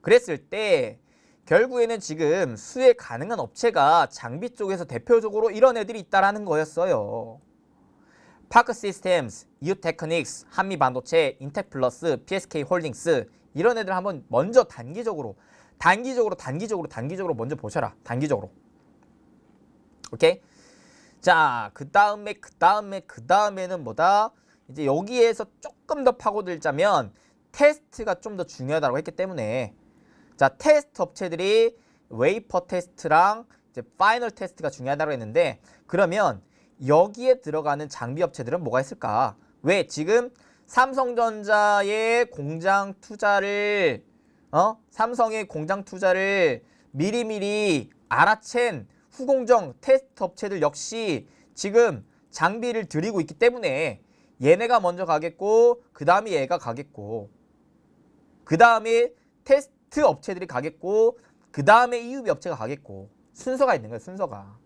그랬을 때 결국에는 지금 수혜 가능한 업체가 장비 쪽에서 대표적으로 이런 애들이 있다라는 거였어요. 파크 시스템스, 이오테크닉스, 한미반도체, 인텍플러스, PSK 홀딩스 이런 애들 한번 먼저 단기적으로 먼저 보셔라. 단기적으로. 오케이? 자, 그 다음에는 뭐다? 이제 여기에서 조금 더 파고들자면 테스트가 좀 더 중요하다고 했기 때문에 자, 테스트 업체들이 웨이퍼 테스트랑 이제 파이널 테스트가 중요하다고 했는데 그러면 여기에 들어가는 장비 업체들은 뭐가 있을까? 왜 지금 삼성전자의 공장 투자를 삼성의 공장 투자를 미리미리 알아챈 후공정 테스트 업체들 역시 지금 장비를 들이고 있기 때문에 얘네가 먼저 가겠고 그 다음에 얘가 가겠고 그 다음에 테스트 업체들이 가겠고 그 다음에 EUV 업체가 가겠고 순서가 있는 거예요. 순서가.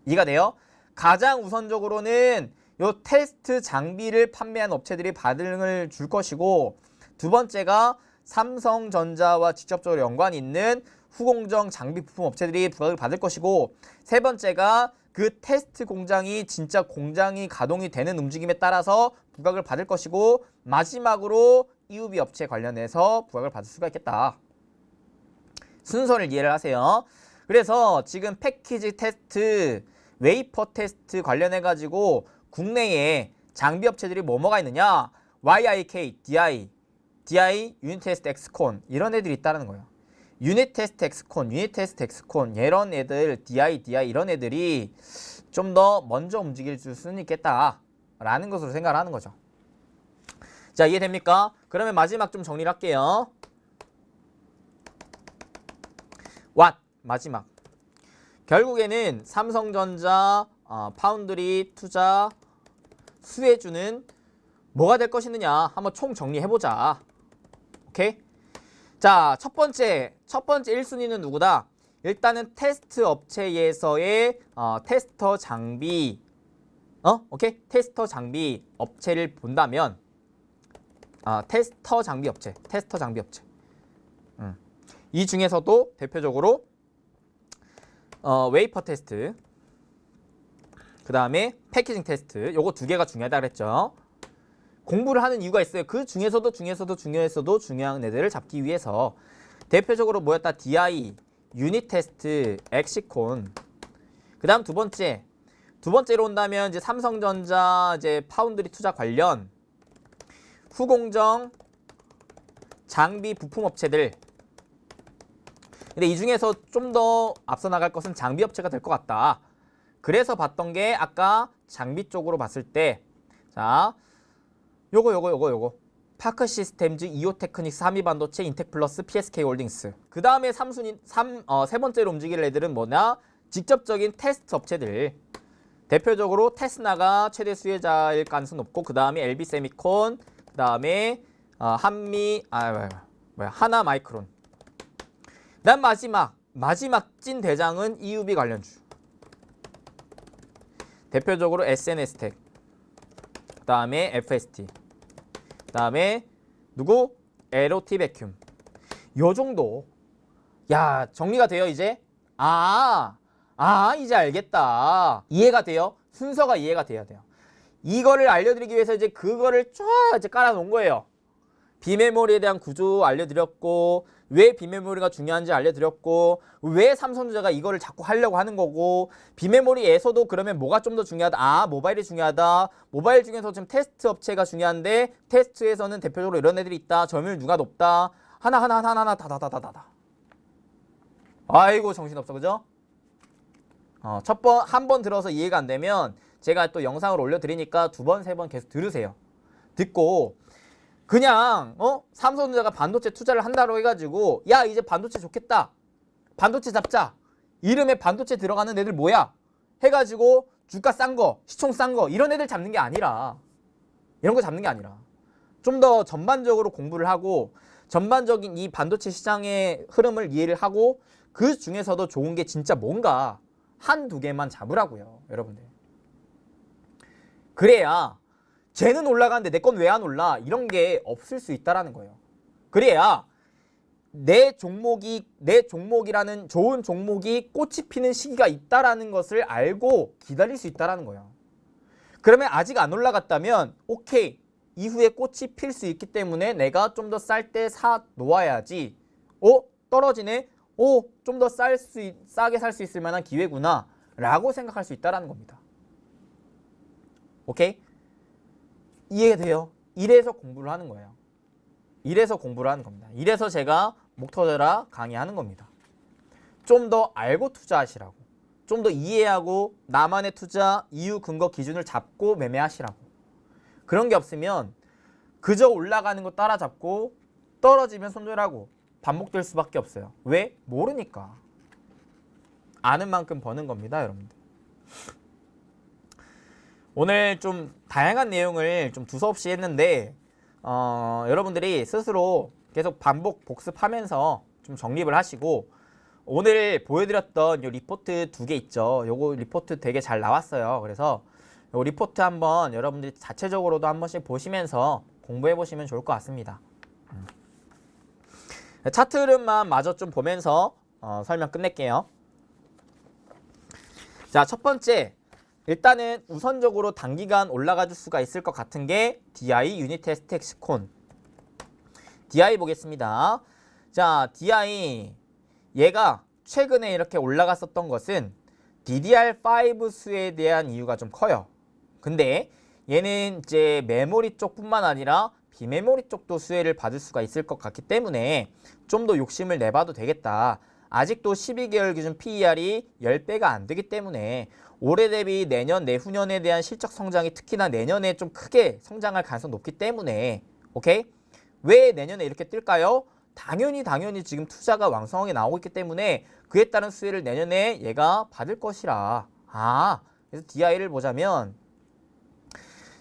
이해가 돼요? 가장 우선적으로는 요 테스트 장비를 판매한 업체들이 반응을 줄 것이고 두 번째가 삼성전자와 직접적으로 연관이 있는 후공정 장비 부품 업체들이 부각을 받을 것이고 세 번째가 그 테스트 공장이 진짜 공장이 가동이 되는 움직임에 따라서 부각을 받을 것이고 마지막으로 EUV 업체 관련해서 부각을 받을 수가 있겠다. 순서를 이해를 하세요. 그래서 지금 패키지 테스트, 웨이퍼 테스트 관련해가지고 국내에 장비 업체들이 뭐가 있느냐? YIK, DI, 유닛 테스트 엑스콘 이런 애들이 있다는 거예요. 유닛 테스트 엑스콘 이런 애들, DI 이런 애들이 좀 더 먼저 움직일 수는 있겠다라는 것으로 생각을 하는 거죠. 자, 이해됩니까? 그러면 마지막 좀 정리를 할게요. 마지막. 결국에는 삼성전자 파운드리 투자 수혜주는 뭐가 될 것이느냐 한번 총 정리해보자. 오케이? 자, 첫 번째 1순위는 누구다? 일단은 테스트 업체에서의 테스터 장비 오케이? 테스터 장비 업체를 본다면 테스터 장비 업체 이 중에서도 대표적으로 웨이퍼 테스트 그 다음에 패키징 테스트 요거 두 개가 중요하다 그랬죠. 공부를 하는 이유가 있어요. 그 중에서도 중요한 애들을 잡기 위해서 대표적으로 뭐였다? DI, 유닛 테스트, 엑시콘. 그 다음 두 번째로 온다면 이제 삼성전자 이제 파운드리 투자 관련 후공정 장비 부품 업체들. 근데 이 중에서 좀 더 앞서 나갈 것은 장비 업체가 될 것 같다. 그래서 봤던 게 아까 장비 쪽으로 봤을 때 자, 요거 파크 시스템즈, 이오테크닉스, 한미반도체, 인텍플러스, PSK 홀딩스. 그 다음에 세 번째로 움직일 애들은 뭐냐? 직접적인 테스트 업체들. 대표적으로 테스나가 최대 수혜자일 가능성이 높고 그 다음에 LB세미콘, 그 다음에 하나 마이크론. 난 마지막 찐 대장은 EUV 관련주. 대표적으로 SNS텍, 그 다음에 FST, 그 다음에 누구? LOT 베큐um. 요 정도. 야, 정리가 돼요 이제? 이제 알겠다. 이해가 돼요? 순서가 이해가 돼야 돼요. 이거를 알려드리기 위해서 이제 그거를 쫙 이제 깔아놓은 거예요. 비메모리에 대한 구조 알려드렸고 왜 비메모리가 중요한지 알려드렸고 왜 삼성전자가 이거를 자꾸 하려고 하는 거고 비메모리에서도 그러면 뭐가 좀 더 중요하다? 모바일이 중요하다. 모바일 중에서 지금 테스트 업체가 중요한데 테스트에서는 대표적으로 이런 애들이 있다. 점유율 누가 높다. 하나 다다다다다. 아이고 정신없어 그죠? 한 번 들어서 이해가 안 되면 제가 또 영상을 올려드리니까 두 번, 세 번 계속 들으세요. 듣고 그냥 삼성전자가 반도체 투자를 한다고 해가지고 야 이제 반도체 좋겠다 반도체 잡자. 이름에 반도체 들어가는 애들 뭐야? 해가지고 주가 싼 거, 시총 싼 거 이런 애들 잡는 게 아니라 이런 거 잡는 게 아니라 좀 더 전반적으로 공부를 하고 전반적인 이 반도체 시장의 흐름을 이해를 하고 그 중에서도 좋은 게 진짜 뭔가 한두 개만 잡으라고요. 여러분들. 그래야 쟤는 올라가는데 내 건 왜 안 올라? 이런 게 없을 수 있다라는 거예요. 그래야 내 종목이라는 좋은 종목이 꽃이 피는 시기가 있다라는 것을 알고 기다릴 수 있다라는 거예요. 그러면 아직 안 올라갔다면 오케이. 이후에 꽃이 필 수 있기 때문에 내가 좀 더 쌀 때 사 놓아야지. 떨어지네? 좀 더 싸게 살 수 있을 만한 기회구나 라고 생각할 수 있다라는 겁니다. 오케이? 이해돼요? 이래서 공부를 하는 거예요. 이래서 공부를 하는 겁니다. 이래서 제가 목 터져라 강의하는 겁니다. 좀 더 알고 투자하시라고. 좀 더 이해하고 나만의 투자 이유 근거 기준을 잡고 매매하시라고. 그런 게 없으면 그저 올라가는 거 따라잡고 떨어지면 손절하고 반복될 수밖에 없어요. 왜? 모르니까. 아는 만큼 버는 겁니다, 여러분들. 오늘 좀 다양한 내용을 좀 두서없이 했는데 여러분들이 스스로 계속 반복 복습하면서 좀 정립을 하시고 오늘 보여드렸던 요 리포트 2개 있죠. 요거 리포트 되게 잘 나왔어요. 그래서 요 리포트 한번 여러분들이 자체적으로도 한 번씩 보시면서 공부해 보시면 좋을 것 같습니다. 차트 흐름만 마저 좀 보면서 설명 끝낼게요. 자, 첫 번째 일단은 우선적으로 단기간 올라가 줄 수가 있을 것 같은 게 DI 유닛 테스트 엑스콘. DI 보겠습니다. 자, DI 얘가 최근에 이렇게 올라갔었던 것은 DDR5 수에 대한 이유가 좀 커요. 근데 얘는 이제 메모리 쪽뿐만 아니라 비메모리 쪽도 수혜를 받을 수가 있을 것 같기 때문에 좀 더 욕심을 내봐도 되겠다. 아직도 12개월 기준 PER이 10배가 안 되기 때문에 올해 대비 내년, 내후년에 대한 실적 성장이 특히나 내년에 좀 크게 성장할 가능성이 높기 때문에 오케이? 왜 내년에 이렇게 뜰까요? 당연히 지금 투자가 왕성하게 나오고 있기 때문에 그에 따른 수혜를 내년에 얘가 받을 것이라. 그래서 DI를 보자면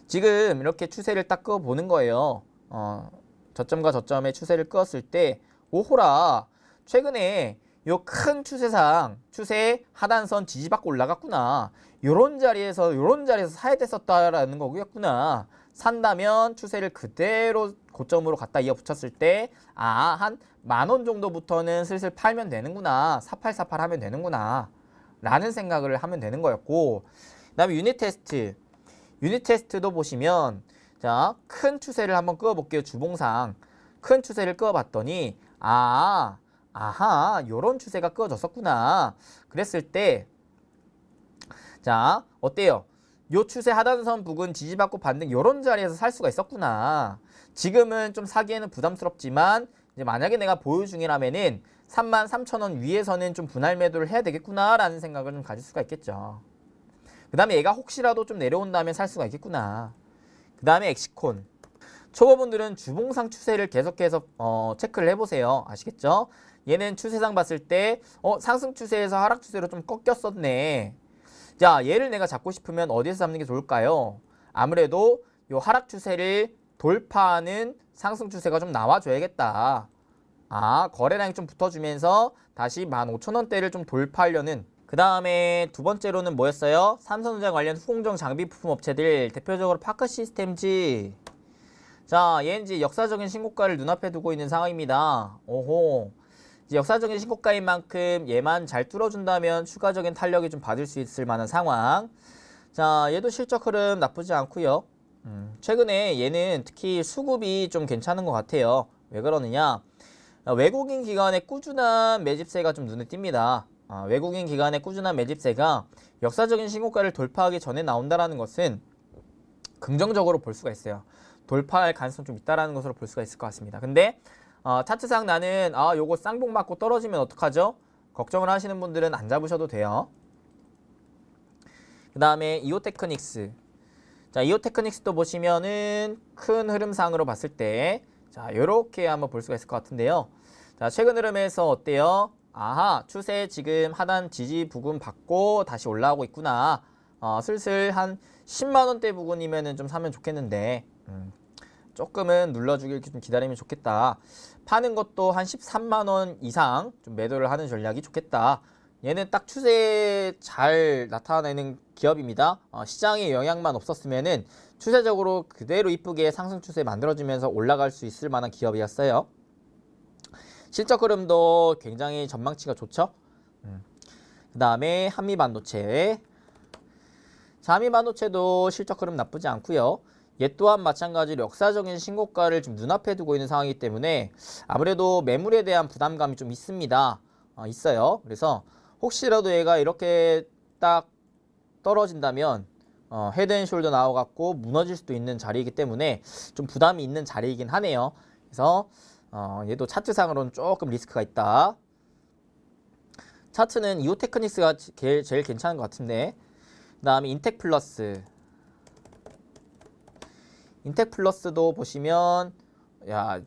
지금 이렇게 추세를 딱 그어보는 거예요. 저점과 저점의 추세를 그었을 때 오호라 최근에 요 큰 추세 하단선 지지받고 올라갔구나. 요런 자리에서 사야 됐었다라는 거겠구나. 산다면 추세를 그대로 고점으로 갖다 이어붙였을 때 한 10,000원 정도부터는 슬슬 팔면 되는구나. 4848 하면 되는구나. 라는 생각을 하면 되는 거였고 그 다음에 유닛 테스트도 보시면 자, 큰 추세를 한번 그어볼게요. 주봉상 큰 추세를 그어봤더니 요런 추세가 그어졌었구나. 그랬을 때 자, 어때요? 요 추세 하단선 부근 지지받고 반등 요런 자리에서 살 수가 있었구나. 지금은 좀 사기에는 부담스럽지만 이제 만약에 내가 보유 중이라면은 33,000원 위에서는 좀 분할 매도를 해야 되겠구나 라는 생각을 좀 가질 수가 있겠죠. 그 다음에 얘가 혹시라도 좀 내려온다면 살 수가 있겠구나. 그 다음에 엑시콘. 초보분들은 주봉상 추세를 계속해서 체크를 해보세요. 아시겠죠? 얘는 추세상 봤을 때 상승 추세에서 하락 추세로 좀 꺾였었네. 자, 얘를 내가 잡고 싶으면 어디에서 잡는 게 좋을까요? 아무래도 요 하락 추세를 돌파하는 상승 추세가 좀 나와줘야겠다. 거래량이 좀 붙어주면서 다시 15,000원대를 좀 돌파하려는. 그 다음에 두 번째로는 뭐였어요? 삼성전자 관련 후공정 장비 부품 업체들, 대표적으로 파크시스템즈. 자, 얘는 이제 역사적인 신고가를 눈앞에 두고 있는 상황입니다. 오호. 이제 역사적인 신고가인 만큼 얘만 잘 뚫어준다면 추가적인 탄력이 좀 받을 수 있을 만한 상황. 자, 얘도 실적 흐름 나쁘지 않고요. 최근에 얘는 특히 수급이 좀 괜찮은 것 같아요. 왜 그러느냐? 외국인 기관의 꾸준한 매집세가 좀 눈에 띕니다. 외국인 기관의 꾸준한 매집세가 역사적인 신고가를 돌파하기 전에 나온다는 것은 긍정적으로 볼 수가 있어요. 돌파할 가능성이 좀 있다는 것으로 볼 수가 있을 것 같습니다. 근데 차트상 나는 요거 쌍봉 맞고 떨어지면 어떡하죠? 걱정을 하시는 분들은 안 잡으셔도 돼요. 그 다음에 이오테크닉스. 자, 이오테크닉스도 보시면은 큰 흐름상으로 봤을 때 자, 요렇게 한번 볼 수가 있을 것 같은데요. 자, 최근 흐름에서 어때요? 아하, 추세 지금 하단 지지 부근 받고 다시 올라오고 있구나. 슬슬 한 10만 원대 부근이면은 좀 사면 좋겠는데 조금은 눌러주길 좀 기다리면 좋겠다. 파는 것도 한 13만 원 이상 좀 매도를 하는 전략이 좋겠다. 얘는 딱 추세 잘 나타내는 기업입니다. 시장에 영향만 없었으면은 추세적으로 그대로 이쁘게 상승 추세 만들어지면서 올라갈 수 있을 만한 기업이었어요. 실적 흐름도 굉장히 전망치가 좋죠. 그 다음에 한미반도체. 자, 한미반도체도 실적 흐름 나쁘지 않고요. 얘 또한 마찬가지로 역사적인 신고가를 좀 눈앞에 두고 있는 상황이기 때문에 아무래도 매물에 대한 부담감이 좀 있습니다. 있어요. 그래서 혹시라도 얘가 이렇게 딱 떨어진다면 헤드앤숄더 나와갖고 무너질 수도 있는 자리이기 때문에 좀 부담이 있는 자리이긴 하네요. 그래서 얘도 차트상으로는 조금 리스크가 있다. 차트는 이오테크닉스가 제일 괜찮은 것 같은데, 그 다음에 인텍플러스. 인텍플러스도 보시면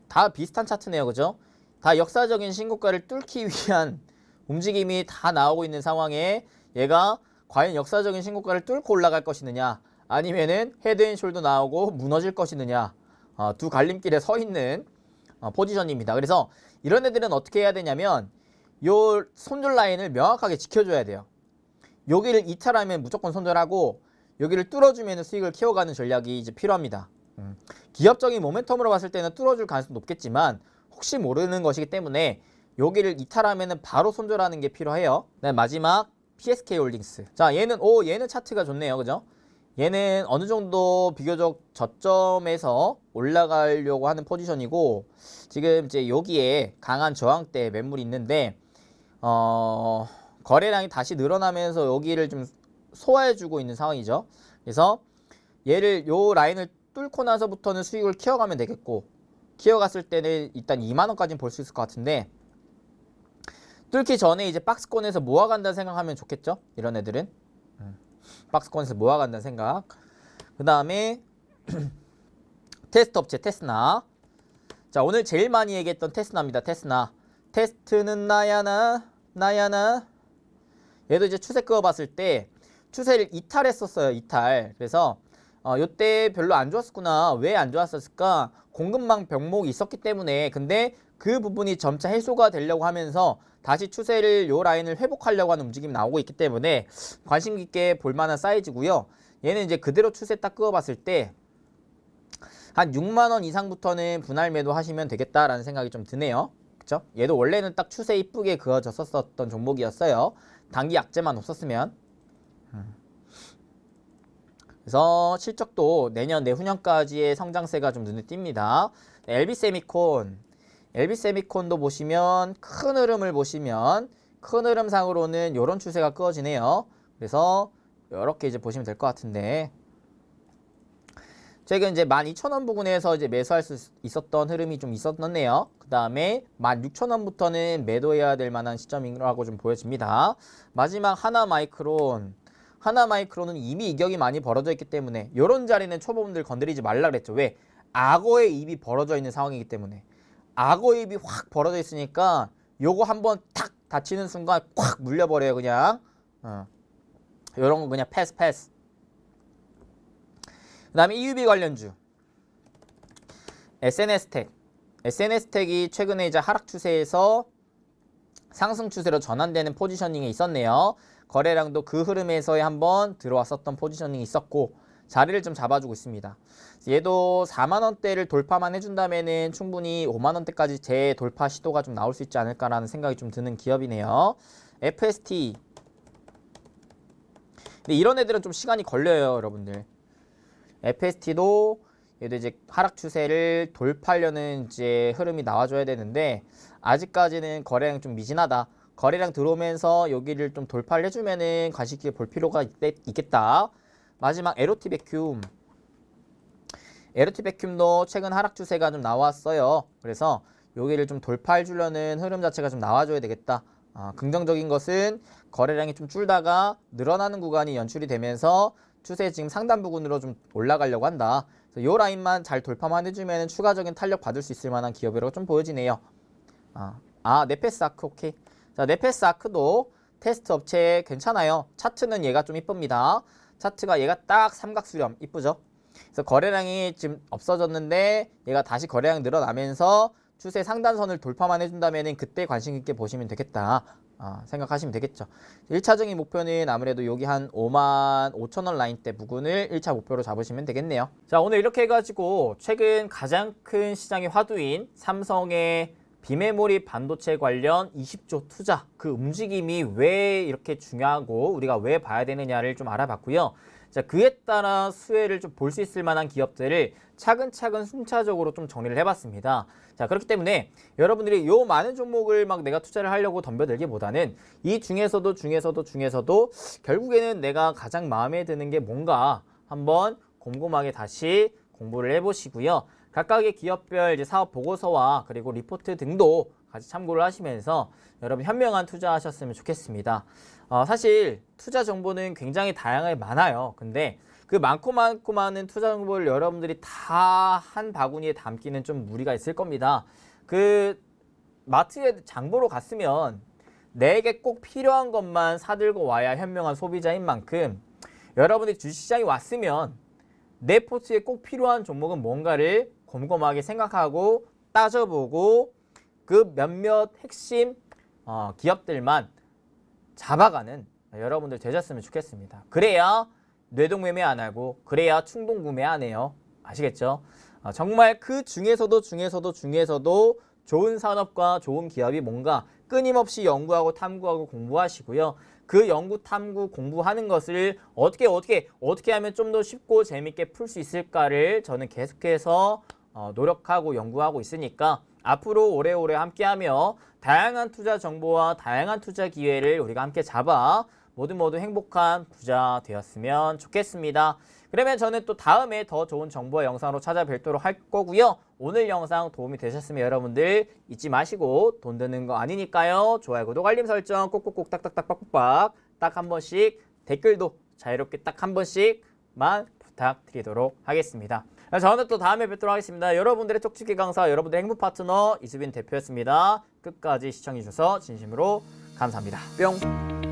다 비슷한 차트네요. 그죠? 다 역사적인 신고가를 뚫기 위한 움직임이 다 나오고 있는 상황에 얘가 과연 역사적인 신고가를 뚫고 올라갈 것이느냐, 아니면은 헤드앤숄더 나오고 무너질 것이느냐, 두 갈림길에 서 있는 포지션입니다. 그래서 이런 애들은 어떻게 해야 되냐면 요 손절 라인을 명확하게 지켜줘야 돼요. 여기를 이탈하면 무조건 손절하고 여기를 뚫어주면 수익을 키워가는 전략이 이제 필요합니다. 기업적인 모멘텀으로 봤을 때는 뚫어줄 가능성이 높겠지만 혹시 모르는 것이기 때문에 여기를 이탈하면 바로 손절하는 게 필요해요. 네, 마지막 PSK홀딩스. 자, 얘는 차트가 좋네요. 그죠? 얘는 어느 정도 비교적 저점에서 올라가려고 하는 포지션이고, 지금 이제 여기에 강한 저항대 매물이 있는데 거래량이 다시 늘어나면서 여기를 좀 소화해주고 있는 상황이죠. 그래서 얘를 요 라인을 뚫고 나서부터는 수익을 키워가면 되겠고, 키워갔을 때는 일단 2만 원까지는 볼 수 있을 것 같은데, 뚫기 전에 이제 박스권에서 모아간다는 생각하면 좋겠죠. 이런 애들은 박스권에서 모아간다는 생각. 그 다음에 테스트 업체 테스나. 자, 오늘 제일 많이 얘기했던 테스나입니다. 테스나. 테스트는 나야나 나야나. 얘도 이제 추세 그어봤을 때 추세를 이탈했었어요. 이탈. 그래서 요때 별로 안 좋았구나. 왜 안 좋았을까? 공급망 병목이 있었기 때문에. 근데 그 부분이 점차 해소가 되려고 하면서 다시 추세를 요 라인을 회복하려고 하는 움직임이 나오고 있기 때문에 관심 깊게 볼만한 사이즈고요. 얘는 이제 그대로 추세 딱 그어봤을 때 한 6만 원 이상부터는 분할 매도 하시면 되겠다라는 생각이 좀 드네요. 그쵸? 얘도 원래는 딱 추세 이쁘게 그어졌었던 종목이었어요. 단기 약재만 없었으면. 그래서 실적도 내년 내후년까지의 성장세가 좀 눈에 띕니다. LB세미콘. LB세미콘도 보시면 큰 흐름을 보시면 큰 흐름상으로는 이런 추세가 그어지네요. 그래서 이렇게 이제 보시면 될 것 같은데, 최근 이제 12,000원 부근에서 이제 매수할 수 있었던 흐름이 좀 있었네요. 그 다음에 16,000원부터는 매도해야 될 만한 시점이라고 좀 보여집니다. 마지막 하나마이크론. 하나마이크론은 이미 이격이 많이 벌어져 있기 때문에 이런 자리는 초보분들 건드리지 말라 그랬죠. 왜? 악어의 입이 벌어져 있는 상황이기 때문에. 악어 입이 확 벌어져 있으니까 요거 한번 탁 닫히는 순간 콱 물려버려요. 그냥 요런 거 그냥 패스. 그 다음에 EUV 관련주 SNS텍. SNS텍이 최근에 이제 하락 추세에서 상승 추세로 전환되는 포지셔닝에 있었네요. 거래량도 그 흐름에서 한번 들어왔었던 포지셔닝이 있었고 자리를 좀 잡아주고 있습니다. 얘도 4만원대를 돌파만 해준다면은 충분히 5만원대까지 재돌파 시도가 좀 나올 수 있지 않을까라는 생각이 좀 드는 기업이네요. FST. 근데 이런 애들은 좀 시간이 걸려요, 여러분들. FST도 얘도 이제 하락 추세를 돌파하려는 이제 흐름이 나와줘야 되는데 아직까지는 거래량 좀 미진하다. 거래량 들어오면서 여기를 좀 돌파를 해주면은 관심 있게 볼 필요가 있겠다. 마지막 에로티 베큐움. 에로티 베큐움도 최근 하락 추세가 좀 나왔어요. 그래서 여기를 좀 돌파해 주려는 흐름 자체가 좀 나와줘야 되겠다. 긍정적인 것은 거래량이 좀 줄다가 늘어나는 구간이 연출이 되면서 추세 지금 상단 부근으로 좀 올라가려고 한다. 그래서 요 라인만 잘 돌파만 해주면 추가적인 탄력 받을 수 있을 만한 기업이라고 좀 보여지네요. 네페스 아크 오케이. 자, 넷패스 아크도 테스트 업체 괜찮아요. 차트는 얘가 좀 이쁩니다. 차트가 얘가 딱 삼각수렴 이쁘죠? 그래서 거래량이 지금 없어졌는데 얘가 다시 거래량 늘어나면서 추세 상단선을 돌파만 해준다면 그때 관심 있게 보시면 되겠다. 생각하시면 되겠죠. 1차적인 목표는 아무래도 여기 한 55,000원 라인대 부근을 1차 목표로 잡으시면 되겠네요. 자, 오늘 이렇게 해가지고 최근 가장 큰 시장의 화두인 삼성의 비메모리 반도체 관련 20조 투자 그 움직임이 왜 이렇게 중요하고 우리가 왜 봐야 되느냐를 좀 알아봤고요. 자, 그에 따라 수혜를 좀 볼 수 있을 만한 기업들을 차근차근 순차적으로 좀 정리를 해봤습니다. 자, 그렇기 때문에 여러분들이 요 많은 종목을 막 내가 투자를 하려고 덤벼들기보다는 이 중에서도 결국에는 내가 가장 마음에 드는 게 뭔가 한번 곰곰하게 다시 공부를 해보시고요. 각각의 기업별 이제 사업 보고서와 그리고 리포트 등도 같이 참고를 하시면서 여러분 현명한 투자하셨으면 좋겠습니다. 사실 투자 정보는 굉장히 다양하게 많아요. 근데 그 많고 많은 투자 정보를 여러분들이 다 한 바구니에 담기는 좀 무리가 있을 겁니다. 그 마트에 장 보러 갔으면 내게 꼭 필요한 것만 사들고 와야 현명한 소비자인 만큼 여러분들이 주식시장에 왔으면 내 포트에 꼭 필요한 종목은 뭔가를 곰곰하게 생각하고 따져보고 그 몇몇 핵심 기업들만 잡아가는 여러분들 되셨으면 좋겠습니다. 그래야 뇌동매매 안 하고 그래야 충동구매 안 해요. 아시겠죠? 정말 그 중에서도 좋은 산업과 좋은 기업이 뭔가 끊임없이 연구하고 탐구하고 공부하시고요. 그 연구, 탐구, 공부하는 것을 어떻게 하면 좀 더 쉽고 재밌게 풀 수 있을까를 저는 계속해서 노력하고 연구하고 있으니까 앞으로 오래오래 함께하며 다양한 투자 정보와 다양한 투자 기회를 우리가 함께 잡아 모두 행복한 부자 되었으면 좋겠습니다. 그러면 저는 또 다음에 더 좋은 정보와 영상으로 찾아뵙도록 할 거고요. 오늘 영상 도움이 되셨으면 여러분들 잊지 마시고 돈 드는 거 아니니까요. 좋아요, 구독, 알림 설정 꼭꼭꼭 딱딱딱 빡빡빡 딱 한 번씩 댓글도 자유롭게 딱 한 번씩만 부탁드리도록 하겠습니다. 저는 또 다음에 뵙도록 하겠습니다. 여러분들의 쪽집게 강사, 여러분들의 행복 파트너 이수빈 대표였습니다. 끝까지 시청해주셔서 진심으로 감사합니다. 뿅!